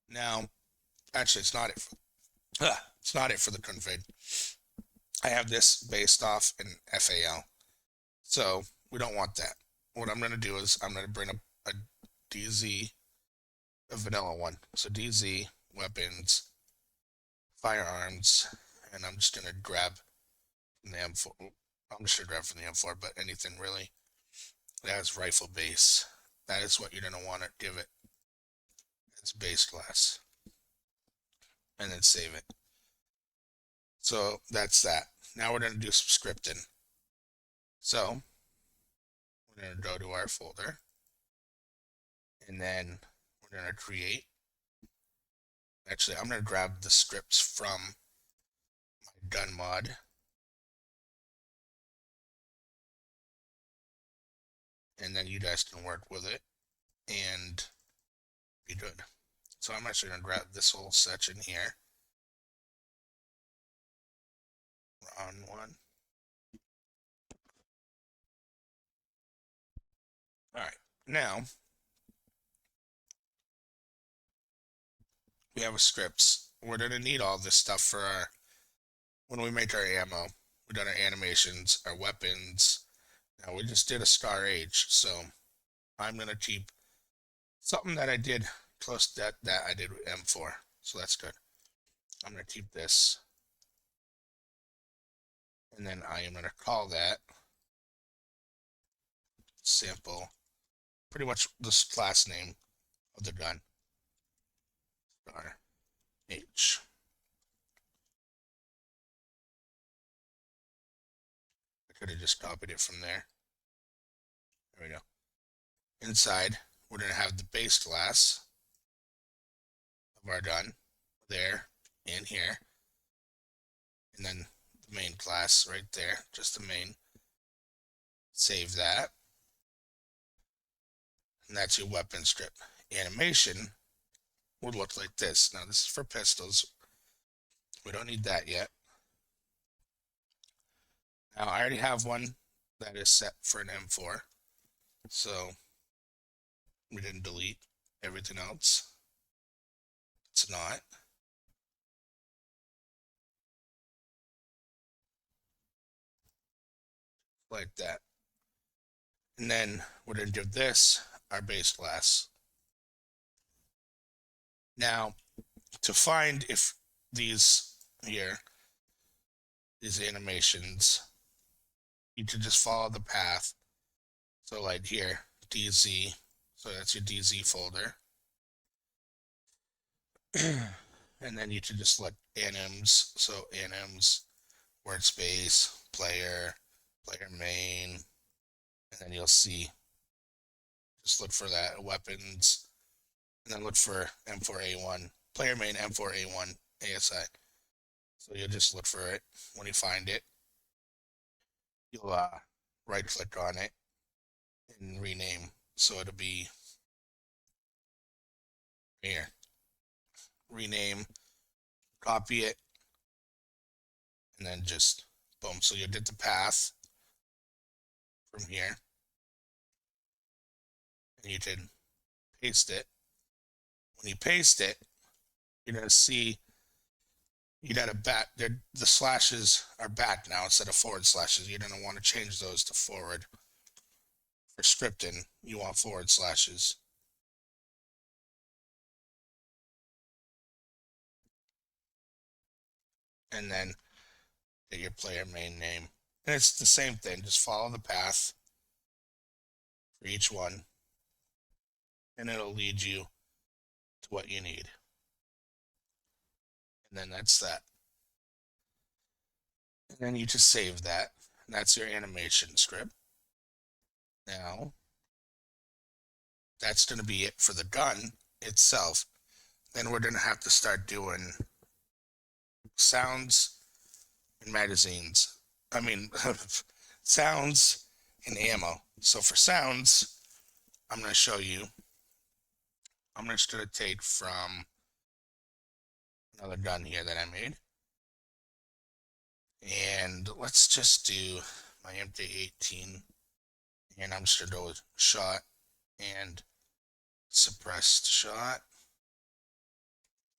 Now, actually, it's not it. It's not it for the config. I have this based off in FAL. So we don't want that. What I'm going to do is I'm going to bring up a DayZ, a vanilla one. So DayZ, weapons, firearms, and I'm just going to grab from the M4. I'm just going to grab from the M4, but anything really that has rifle base. That is what you're going to want to give it as base class. And then save it. So that's that. Now we're going to do some scripting. So we're going to go to our folder, and then we're going to create. Actually, I'm going to grab the scripts from my gun mod. And then you guys can work with it and be good. So I'm actually going to grab this whole section here. Run one. All right, now we have a scripts. We're going to need all this stuff for our, when we make our ammo. We've done our animations, our weapons. Now we just did a star age, so I'm going to keep something that I did close to that I did with M4, so that's good. I'm going to keep this, and then I am going to call that sample, pretty much this class name of the gun, star H. I could have just copied it from there. There we go. Inside, we're going to have the base class of our gun there and here, and then the main class right there, just the main. Save that, and that's your weapon script. Animation would look like this. Now this is for pistols. We don't need that yet. Now I already have one that is set for an M4, so we didn't delete everything else. It's not. Like that. And then we're going to give this our base class. Now, to find if these here, these animations, you can just follow the path. So like here, DayZ, so that's your DayZ folder. And then you can just select anims, so anims, workspace, player, player main, and then you'll see, just look for that, weapons, and then look for M4A1, player main M4A1 ASI. So you'll just look for it. When you find it, you'll right click on it and rename. So it'll be here. Rename, copy it, and then just boom. So you'll get the path from here, and you can paste it. When you paste it, you're going to see you got a bat. The slashes are back now instead of forward slashes. You're going to want to change those to forward. For scripting, you want forward slashes. And then get your player main name. And it's the same thing. Just follow the path for each one, and it'll lead you to what you need. And then that's that. And then you just save that. And that's your animation script. Now, that's going to be it for the gun itself. Then we're going to have to start doing sounds and magazines. I mean, sounds and ammo. So for sounds, I'm going to show you I'm just going to take from another gun here that I made. And let's just do my MT18. And I'm just going to go with shot and suppressed shot.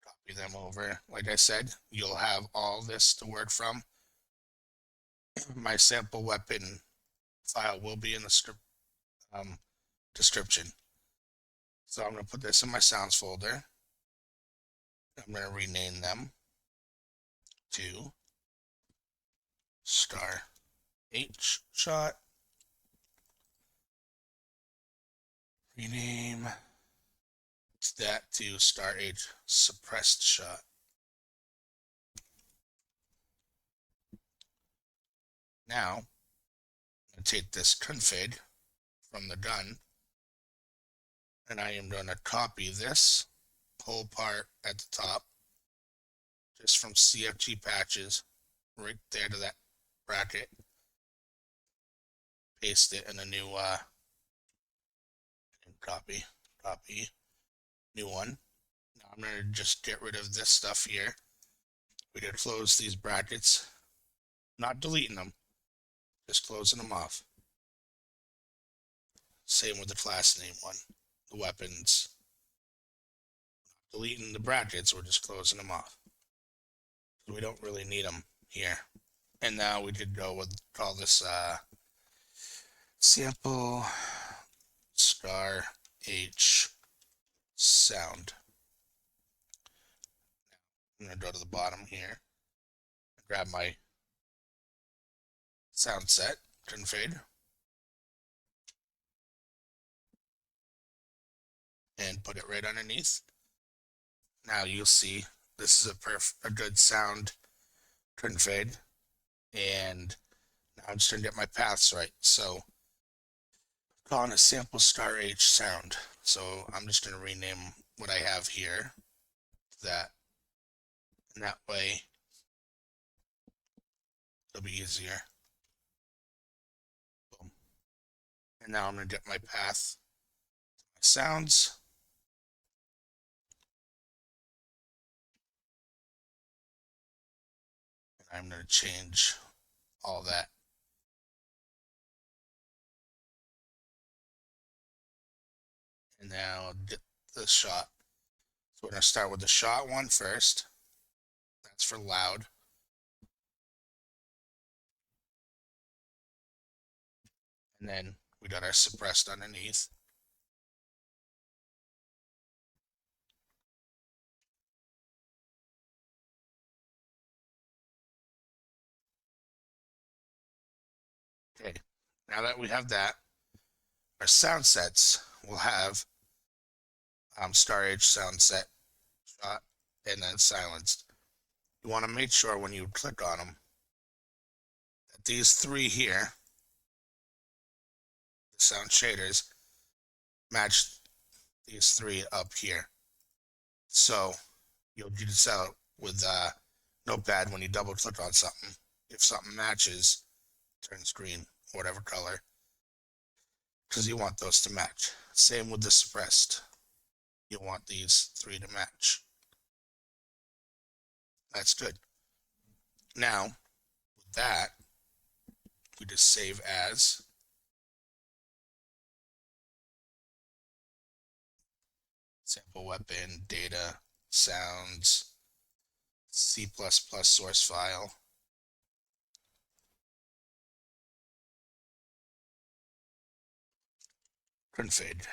Copy them over. Like I said, you'll have all this to work from. My sample weapon file will be in the description. So I'm going to put this in my sounds folder. I'm going to rename them to star H shot. Rename that to star H suppressed shot. Now, I'm going to take this config from the gun, and I am going to copy this whole part at the top, just from CFG patches, right there to that bracket. Paste it in a new copy, new one. Now I'm going to just get rid of this stuff here. We did close these brackets, not deleting them, just closing them off. Same with the class name one, the weapons. Deleting the brackets, we're just closing them off. We don't really need them here. And now we could go with, call this sample star H sound. I'm going to go to the bottom here, grab my sound set, config, and put it right underneath. Now you'll see this is a good sound config, and now I'm just going to get my paths right. So calling it sample star H sound. So I'm just going to rename what I have here to that, and that way it'll be easier. Boom. And now I'm going to get my path, my sounds. And I'm going to change all that. And now I'll get the shot. So we're going to start with the shot one first. That's for loud. And then we got our suppressed underneath. Okay, now that we have that, our sound sets will have star H sound set, shot, and then silenced. You want to make sure when you click on them that these three here, the sound shaders, match these three up here. So you'll do this out with Notepad when you double click on something. If something matches, turns green, whatever color, because you want those to match. Same with the suppressed. You want these three to match. That's good. Now, with that, we just save as. Sample weapon, data, sounds, C++ source file. Config.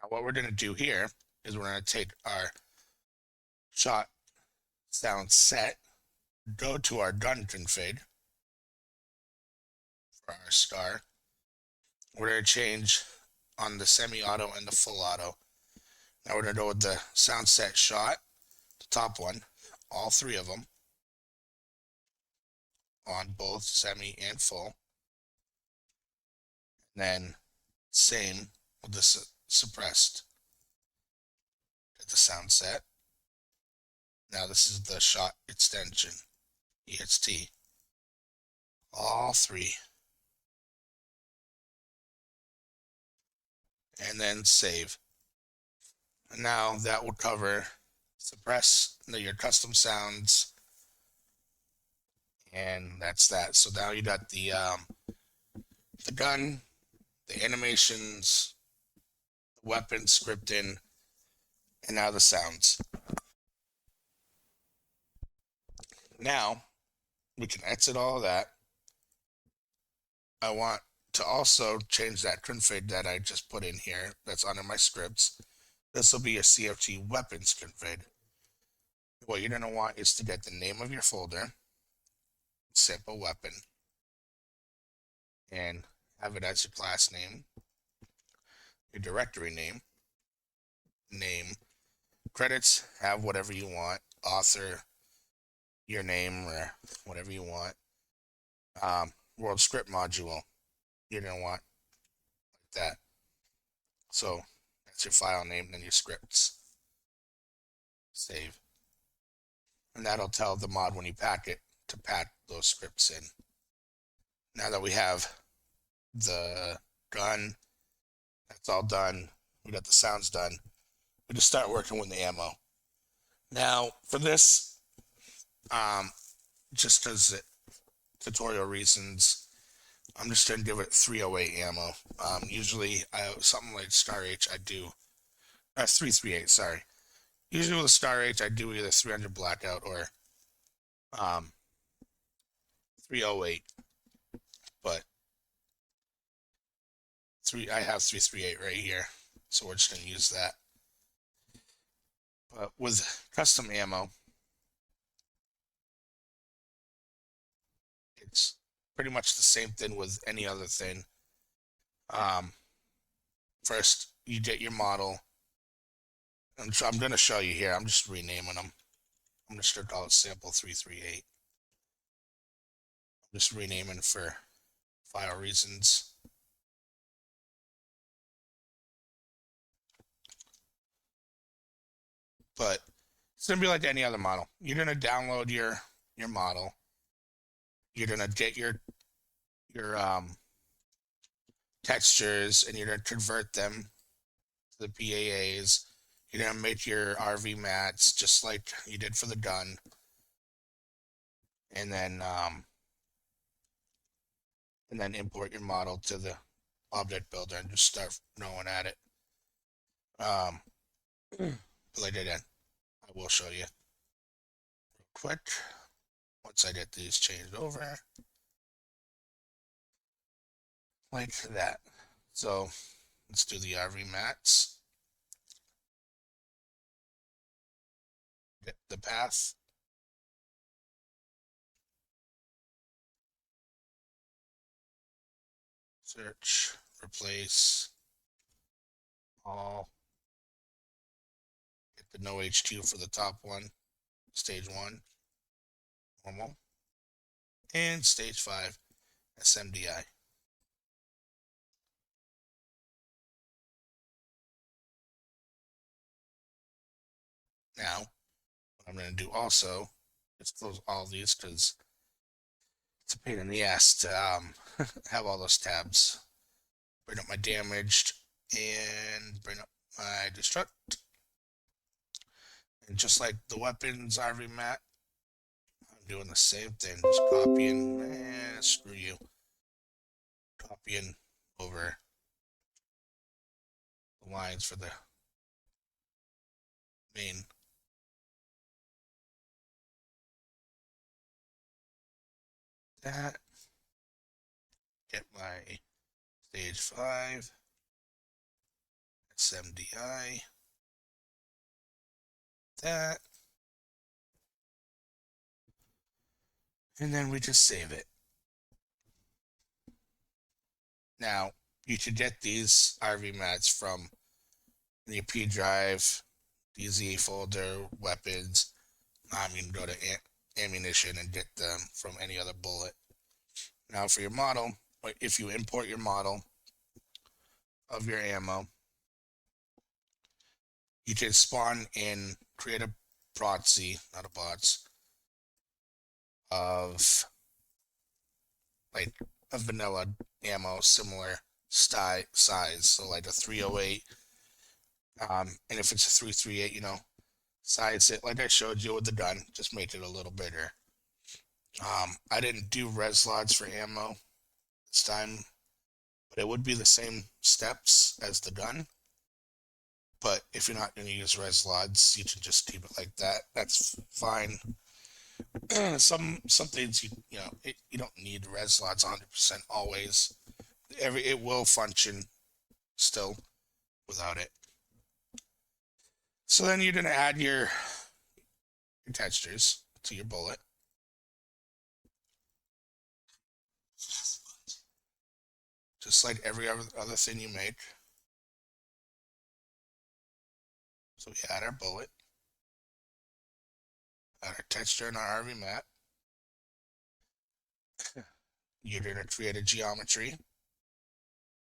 Now what we're going to do here is we're going to take our shot sound set, go to our gun config for our star. We're going to change on the semi-auto and the full auto. Now we're going to go with the sound set shot, the top one, all three of them on both semi and full. And then same with the suppressed. Get the sound set. Now this is the shot extension, EXT. All three. and then save. And now that will cover suppress your custom sounds, and that's that. So now you got the gun, the animations, the weapon scripting, and now the sounds. Now we can exit all of that. I want to also change that config that I just put in here that's under my scripts. This will be a CFG weapons config. What you're going to want is to get the name of your folder, sample weapon, and have it as your class name, your directory name, credits, have whatever you want, author, your name, or whatever you want. World script module, you're going to want like that. So that's your file name, then your scripts. Save. And that'll tell the mod when you pack it to pack those scripts in. Now that we have the gun, that's all done, we got the sounds done, we just start working with the ammo. Now for this, just as tutorial reasons, I'm just going to give it 308 ammo. Usually something like Star H I do 338, sorry. Usually with a Star H I do either 300 blackout or 308, but I have 338 right here, so we're just going to use that. But with custom ammo, it's pretty much the same thing with any other thing. First, you get your model. And so I'm going to show you here. I'm just renaming them. I'm just going to call it sample 338. I'm just renaming for file reasons. But it's going to be like any other model. You're going to download your model. You're going to get your textures, and you're going to convert them to the PAAs. You're going to make your RVMATs just like you did for the gun. And then import your model to the object builder and just start throwing at it. Like I did, I will show you real quick once I get these changed over like that. So let's do the RVMATs. Get the path. Search, replace all. Get the no H2 for the top one. Stage 1, normal. And stage 5, SMDI. Now, what I'm going to do also is close all these because it's a pain in the ass to have all those tabs. Bring up my damaged and bring up my destruct. And just like the weapons RVMAT, I'm doing the same thing. Just copying, screw you. Copying over the lines for the main. That. Get my stage 5. SMDI. That. And then we just save it. Now, you should get these RVMATs from the P drive, DayZ folder, weapons. You can go to ammunition and get them from any other bullet. Now for your model, if you import your model of your ammo, you can spawn in, create a proxy, not a bots, of like a vanilla ammo similar size. So like a 308. And if it's a 338, size it like I showed you with the done, just make it a little bigger. I didn't do res lods for ammo this time, but it would be the same steps as the done. But if you're not going to use res lods, you can just keep it like that. That's fine. Some things you don't need res lods 100% always. It will function still without it. So then you're going to add your textures to your bullet. Just like every other thing you make. So we add our bullet, add our texture and our RVMAT. You're going to create a geometry.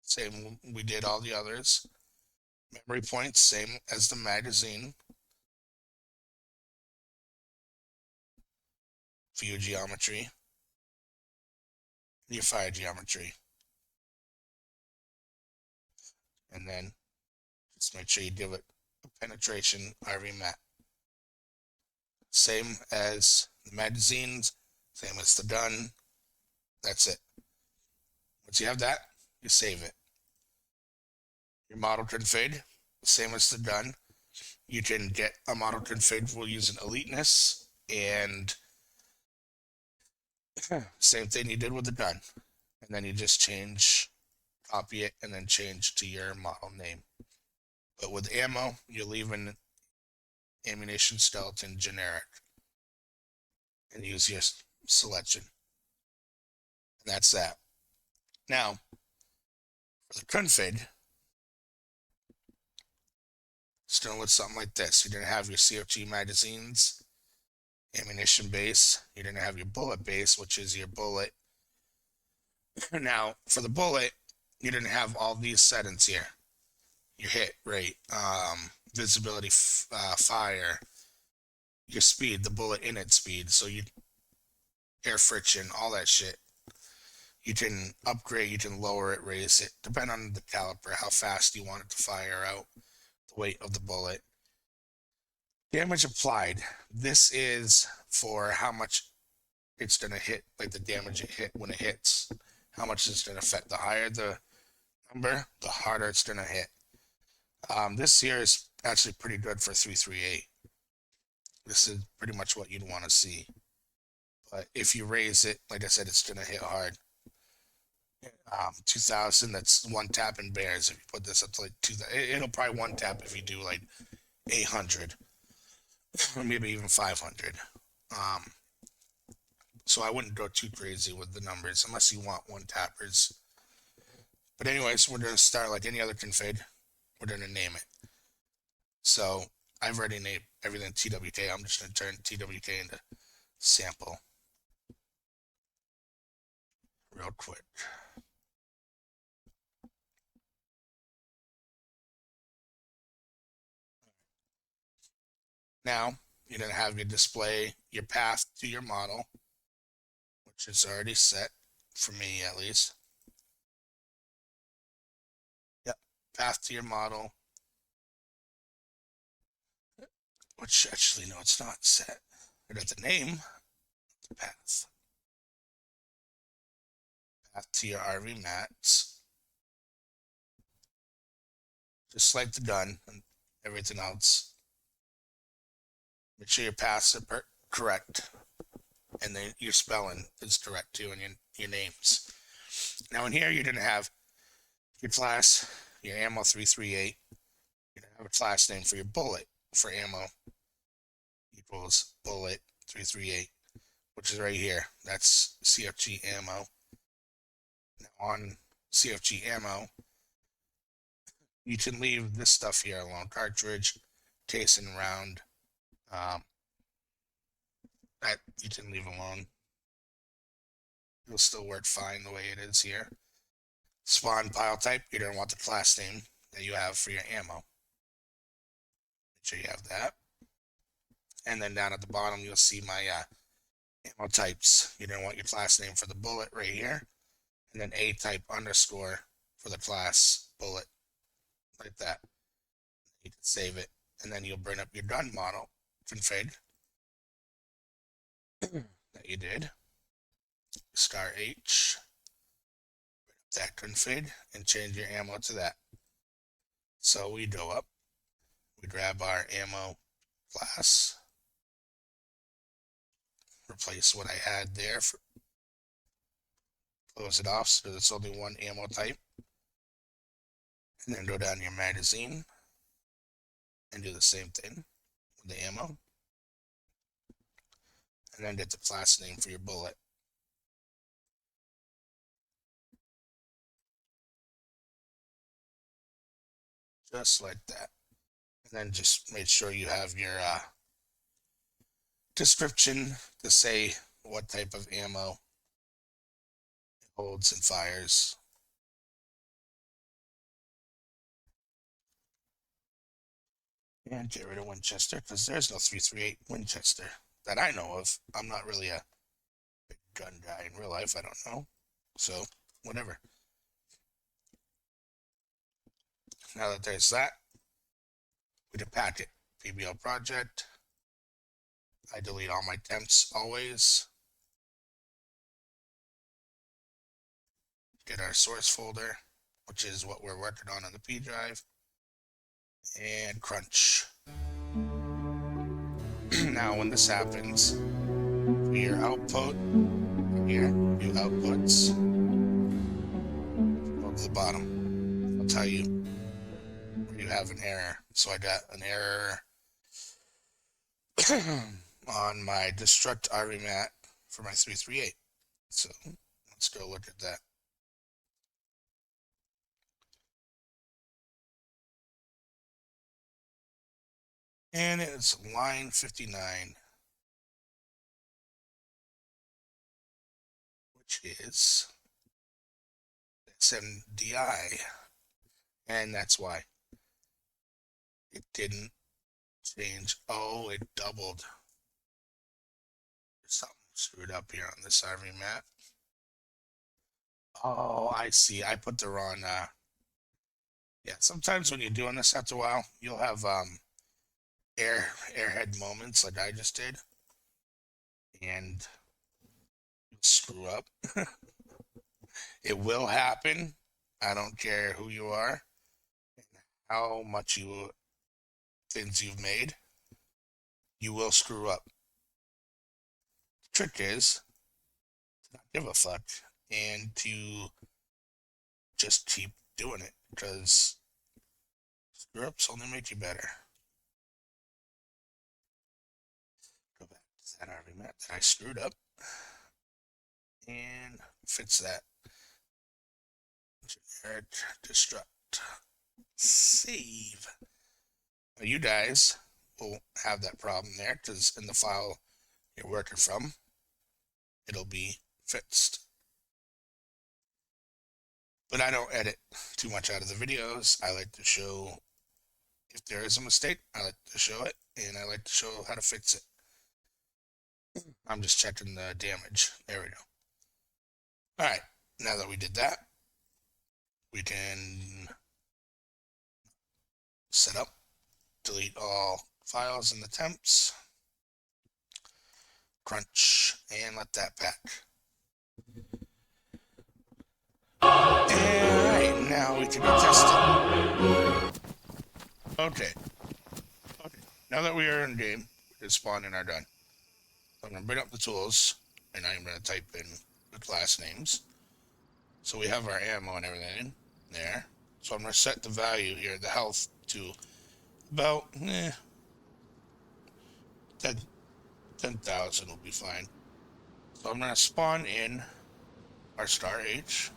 Same we did all the others. Memory points, same as the magazine. View geometry. Your fire geometry. And then just make sure you give it a penetration RVMAT. Same as the magazines, same as the done. That's it. Once you have that, you save it. Your model config, same as the done. You can get a model config using eliteness, and same thing you did with the done. And then you just copy it, and then change to your model name. But with ammo, you're leaving ammunition skeleton generic and use your selection. And that's that. Now, for the config, it's going to look something like this. You're going to have your CFG magazines, ammunition base. You're going to have your bullet base, which is your bullet. Now, for the bullet, you're going to have all these settings here. Your hit rate, visibility, fire, your speed, the bullet init speed, so air friction, all that shit. You can upgrade, you can lower it, raise it, depending on the caliber, how fast you want it to fire out, the weight of the bullet. Damage applied. This is for how much it's going to hit, like the damage it hit when it hits, how much it's going to affect. The higher the number, the harder it's going to hit. This here is actually pretty good for 338. This is pretty much what you'd want to see. But if you raise it, like I said, it's going to hit hard. 2000, that's one tap in bears. If you put this up to like 2000, it'll probably one tap if you do like 800 or maybe even 500. So I wouldn't go too crazy with the numbers unless you want one tappers. But anyways, we're going to start like any other config. We're going to name it. So I've already named everything TWK. I'm just going to turn TWK into sample real quick. Now you're going to have your display, your path to your model, which is already set for me at least. Yep, path to your model. Which actually, no, it's not set. I got the name, the path. Path to your RVMATs. Just like the done and everything else. Make sure your paths are correct. And then your spelling is correct too, and your names. Now in here, you're going to have your class, your ammo 338. You're going to have a class name for your bullet for ammo equals bullet 338, which is right here. That's CFG ammo. Now on CFG ammo, you can leave this stuff here alone. Cartridge, case and round. That you can leave alone. It'll still work fine the way it is here. Spawn pile type, you're going to want the class name that you have for your ammo. Make sure you have that. And then down at the bottom, you'll see my ammo types. You're going to want your class name for the bullet right here. And then A type underscore for the class bullet, like that. You can save it, and then you'll bring up your done model config that you did. Star H, that config, and change your ammo to that. So we go up, we grab our ammo class, replace what I had there, close it off so there's only one ammo type, and then go down to your magazine and do the same thing with the ammo, and then get the class name for your bullet. Just like that. And then just make sure you have your description to say what type of ammo it holds and fires. And get rid of Winchester, because there's no 338 Winchester that I know of. I'm not really a big gun guy in real life, I don't know. So, whatever. Now that there's that, we can pack it. PBL project. I delete all my temps always. Get our source folder, which is what we're working on the P drive, and crunch. Now when this happens, for your output, here, view outputs, go to the bottom. I'll tell you where you have an error. So I got an error on my destruct RVMAT for my 338. So let's go look at that. And it's line 59, which is SMDI. And that's why it didn't change. Oh, it doubled. There's something screwed up here on this RVMAT. Oh, I see. I put the wrong, yeah, sometimes when you're doing this after a while, you'll have, airhead moments like I just did, and screw up. It will happen. I don't care who you are, how much things you've made, you will screw up. The trick is to not give a fuck and to just keep doing it, because screw ups only make you better. Go back to that RVMAT that I screwed up and fix that. Generic destruct. Save. Now you guys will have that problem there, because in the file you're working from, it'll be fixed. But I don't edit too much out of the videos. I like to show if there is a mistake, I like to show it, and I like to show how to fix it. I'm just checking the damage. There we go. All right, now that we did that, we can set up, delete all files in the temps, crunch, and let that pack. And all right, now we can test it. Okay. Now that we are in game, it's spawned and are done. I'm going to bring up the tools, and I'm going to type in the class names. So we have our ammo and everything there. So I'm going to set the value here, the health, to about 10,000 will be fine. So I'm going to spawn in our star H,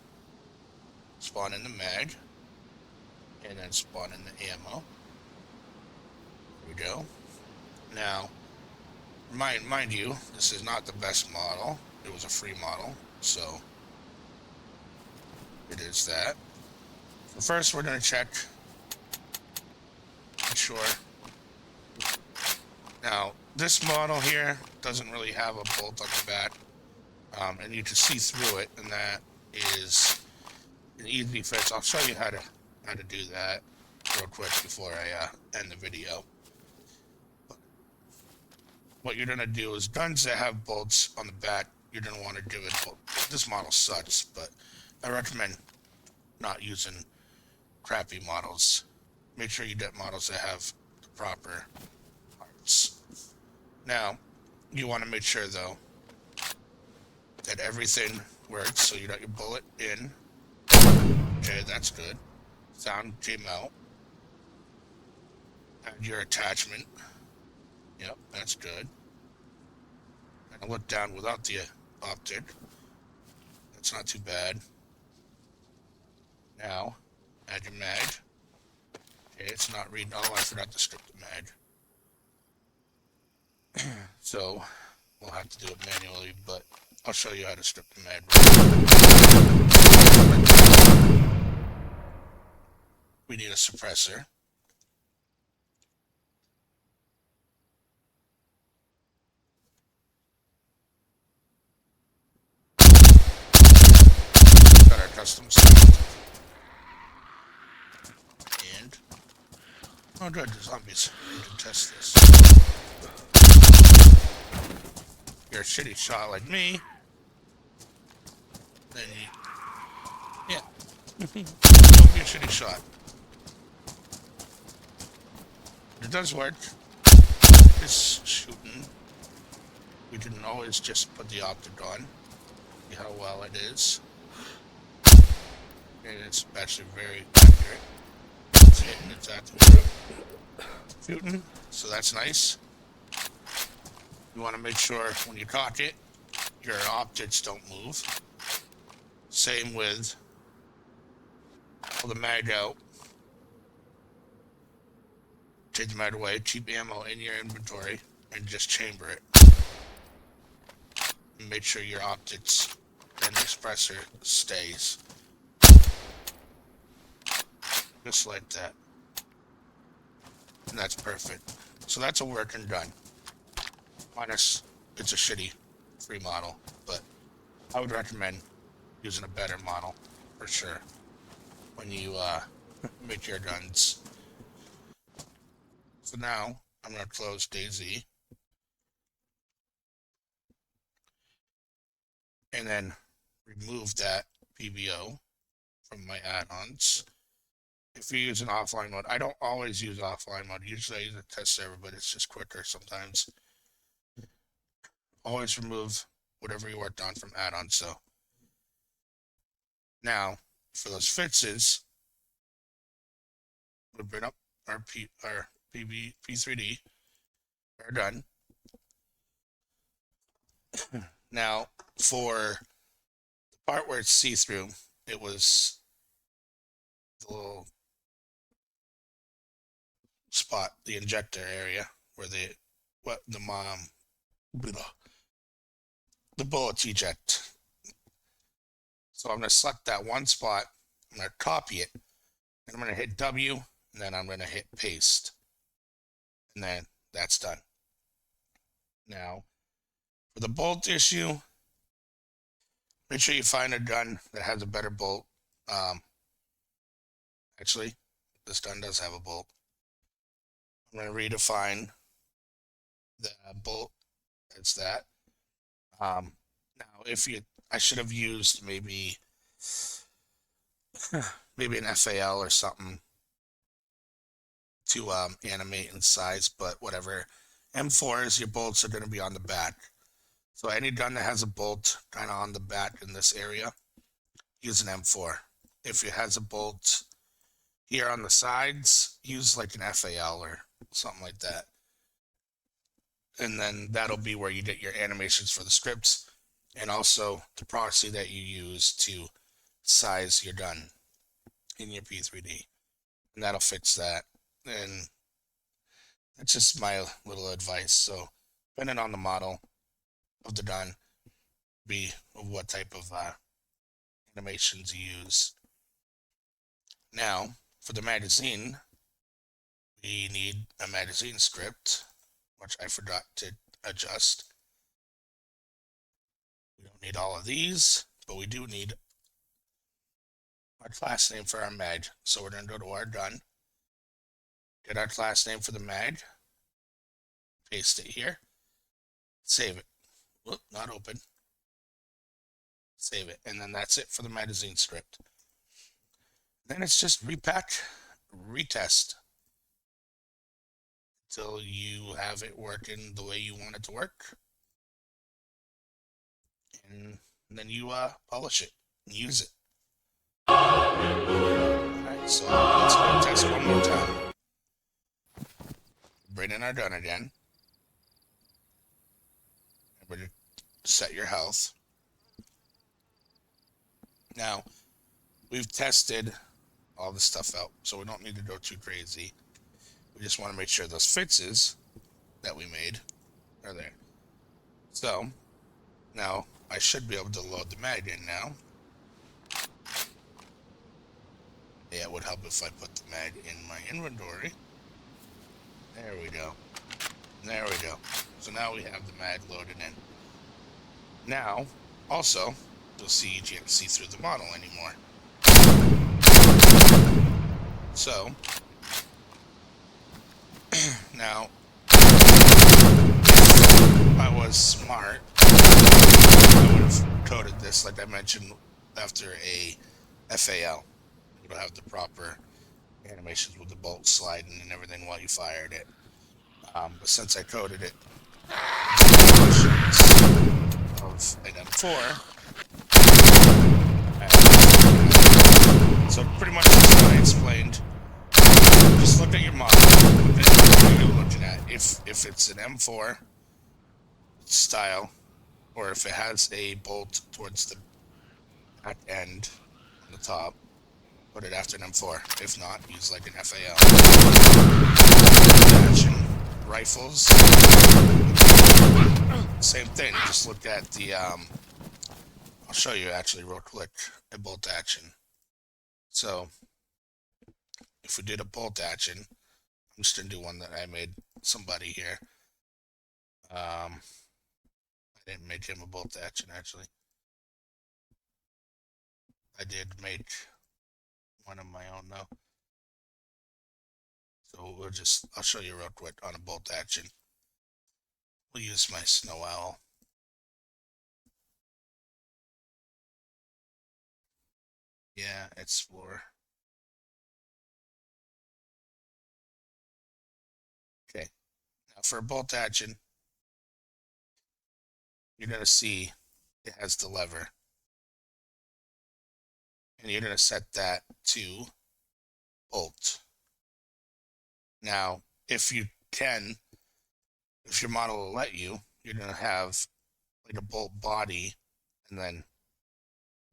spawn in the mag, and then spawn in the ammo. There we go. Now, mind you, this is not the best model. It was a free model, so it is that. So first, we're going to check, make sure. Now, this model here doesn't really have a bolt on the back, and you can see through it, and that is an easy fix. I'll show you how to do that real quick before I end the video. What you're gonna do is guns that have bolts on the back, you're gonna want to do it. Well, this model sucks, but I recommend not using crappy models. Make sure you get models that have the proper parts. Now, you want to make sure though that everything works. So you got your bullet in. Okay, that's good. Sound came out. Add your attachment. Yep, that's good. And look down without the optic. That's not too bad. Now, add your mag. Okay, it's not reading. Oh, I forgot to strip the mag. So, we'll have to do it manually, but I'll show you how to strip the mag. We need a suppressor. Got our custom sound. And oh good, the zombies. We can test this. You're a shitty shot like me. Then you, yeah. Don't be a shitty shot. It does work. It's shooting. We can always just put the optic on. See how well it is. And it's actually very accurate. It's hitting exactly where I'm shooting. So that's nice. You want to make sure when you cock it, your optics don't move. Same with pull the mag out. Take the mag away, keep ammo in your inventory, and just chamber it. And make sure your optics and the suppressor stays. Just like that. And that's perfect. So that's a working gun. Minus, it's a shitty free model, but I would recommend using a better model for sure when you make your guns. So now I'm going to close DayZ and then remove that PBO from my add-ons. If you use an offline mode, I don't always use offline mode. Usually I use a test server, but it's just quicker sometimes. Always remove whatever you worked on from add-ons. So now for those fixes, we'll bring up our P3D. We're done. Now for the part where it's see-through, it was the little spot, the injector area where the bullets eject. So I'm going to select that one spot, I'm going to copy it, and I'm going to hit W, and then I'm going to hit paste. And then that's done. Now, for the bolt issue, make sure you find a gun that has a better bolt. Actually, this gun does have a bolt. I'm going to redefine the bolt. It's that. Now, I should have used maybe an FAL or something to animate in size, but whatever. M4s, your bolts are going to be on the back. So any gun that has a bolt kind of on the back in this area, use an M4. If it has a bolt here on the sides, use like an FAL or something like that. And then that'll be where you get your animations for the scripts and also the proxy that you use to size your gun in your P3D. And that'll fix that. And that's just my little advice. So depending on the model of the gun, be of what type of animations you use. Now, for the magazine, we need a magazine script, which I forgot to adjust. We don't need all of these, but we do need our class name for our mag. So we're going to go to our done, get our class name for the mag, paste it here, save it. Whoop, not open. Save it. And then that's it for the magazine script. Then it's just repack, retest until you have it working the way you want it to work. And then you polish it and use it. Alright, so let's go test one more time. Bring in our done again. Remember to set your health. Now, we've tested all this stuff out, so we don't need to go too crazy. We just want to make sure those fixes that we made are there. So, now I should be able to load the mag in now. Yeah, it would help if I put the mag in my inventory. There we go. There we go. So now we have the mag loaded in. Now, also, you'll see you can't see through the model anymore. So, now, if I was smart, I would have coded this, like I mentioned, after a FAL. It'll have the proper animations with the bolt sliding and everything while you fired it. But since I coded it of an M4, so pretty much as I explained, just look at your model, look at what you're looking at. If it's an M4 style, or if it has a bolt towards the back end on the top, put it after an M4. If not, use like an FAL. Action rifles, same thing. Just look at the, I'll show you actually real quick, a bolt action. So, if we did a bolt action, I'm just going to do one that I made somebody here. I didn't make him a bolt action, actually. I did make one of my own, though. So I'll show you real quick on a bolt action. We'll use my snow owl. Yeah, explore. Okay. Now for a bolt action, you're going to see it has the lever. And you're going to set that to bolt. Now, if your model will let you, you're going to have like a bolt body and then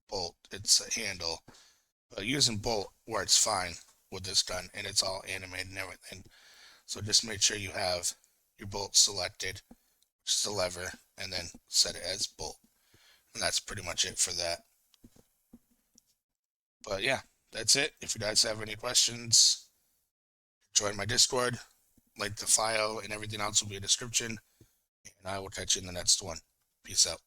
bolt. It's a handle. But using bolt works fine with this gun, and it's all animated and everything. So just make sure you have your bolt selected, which is the lever, and then set it as bolt. And that's pretty much it for that. But yeah, that's it. If you guys have any questions, join my Discord. Link the file and everything else will be in the description. And I will catch you in the next one. Peace out.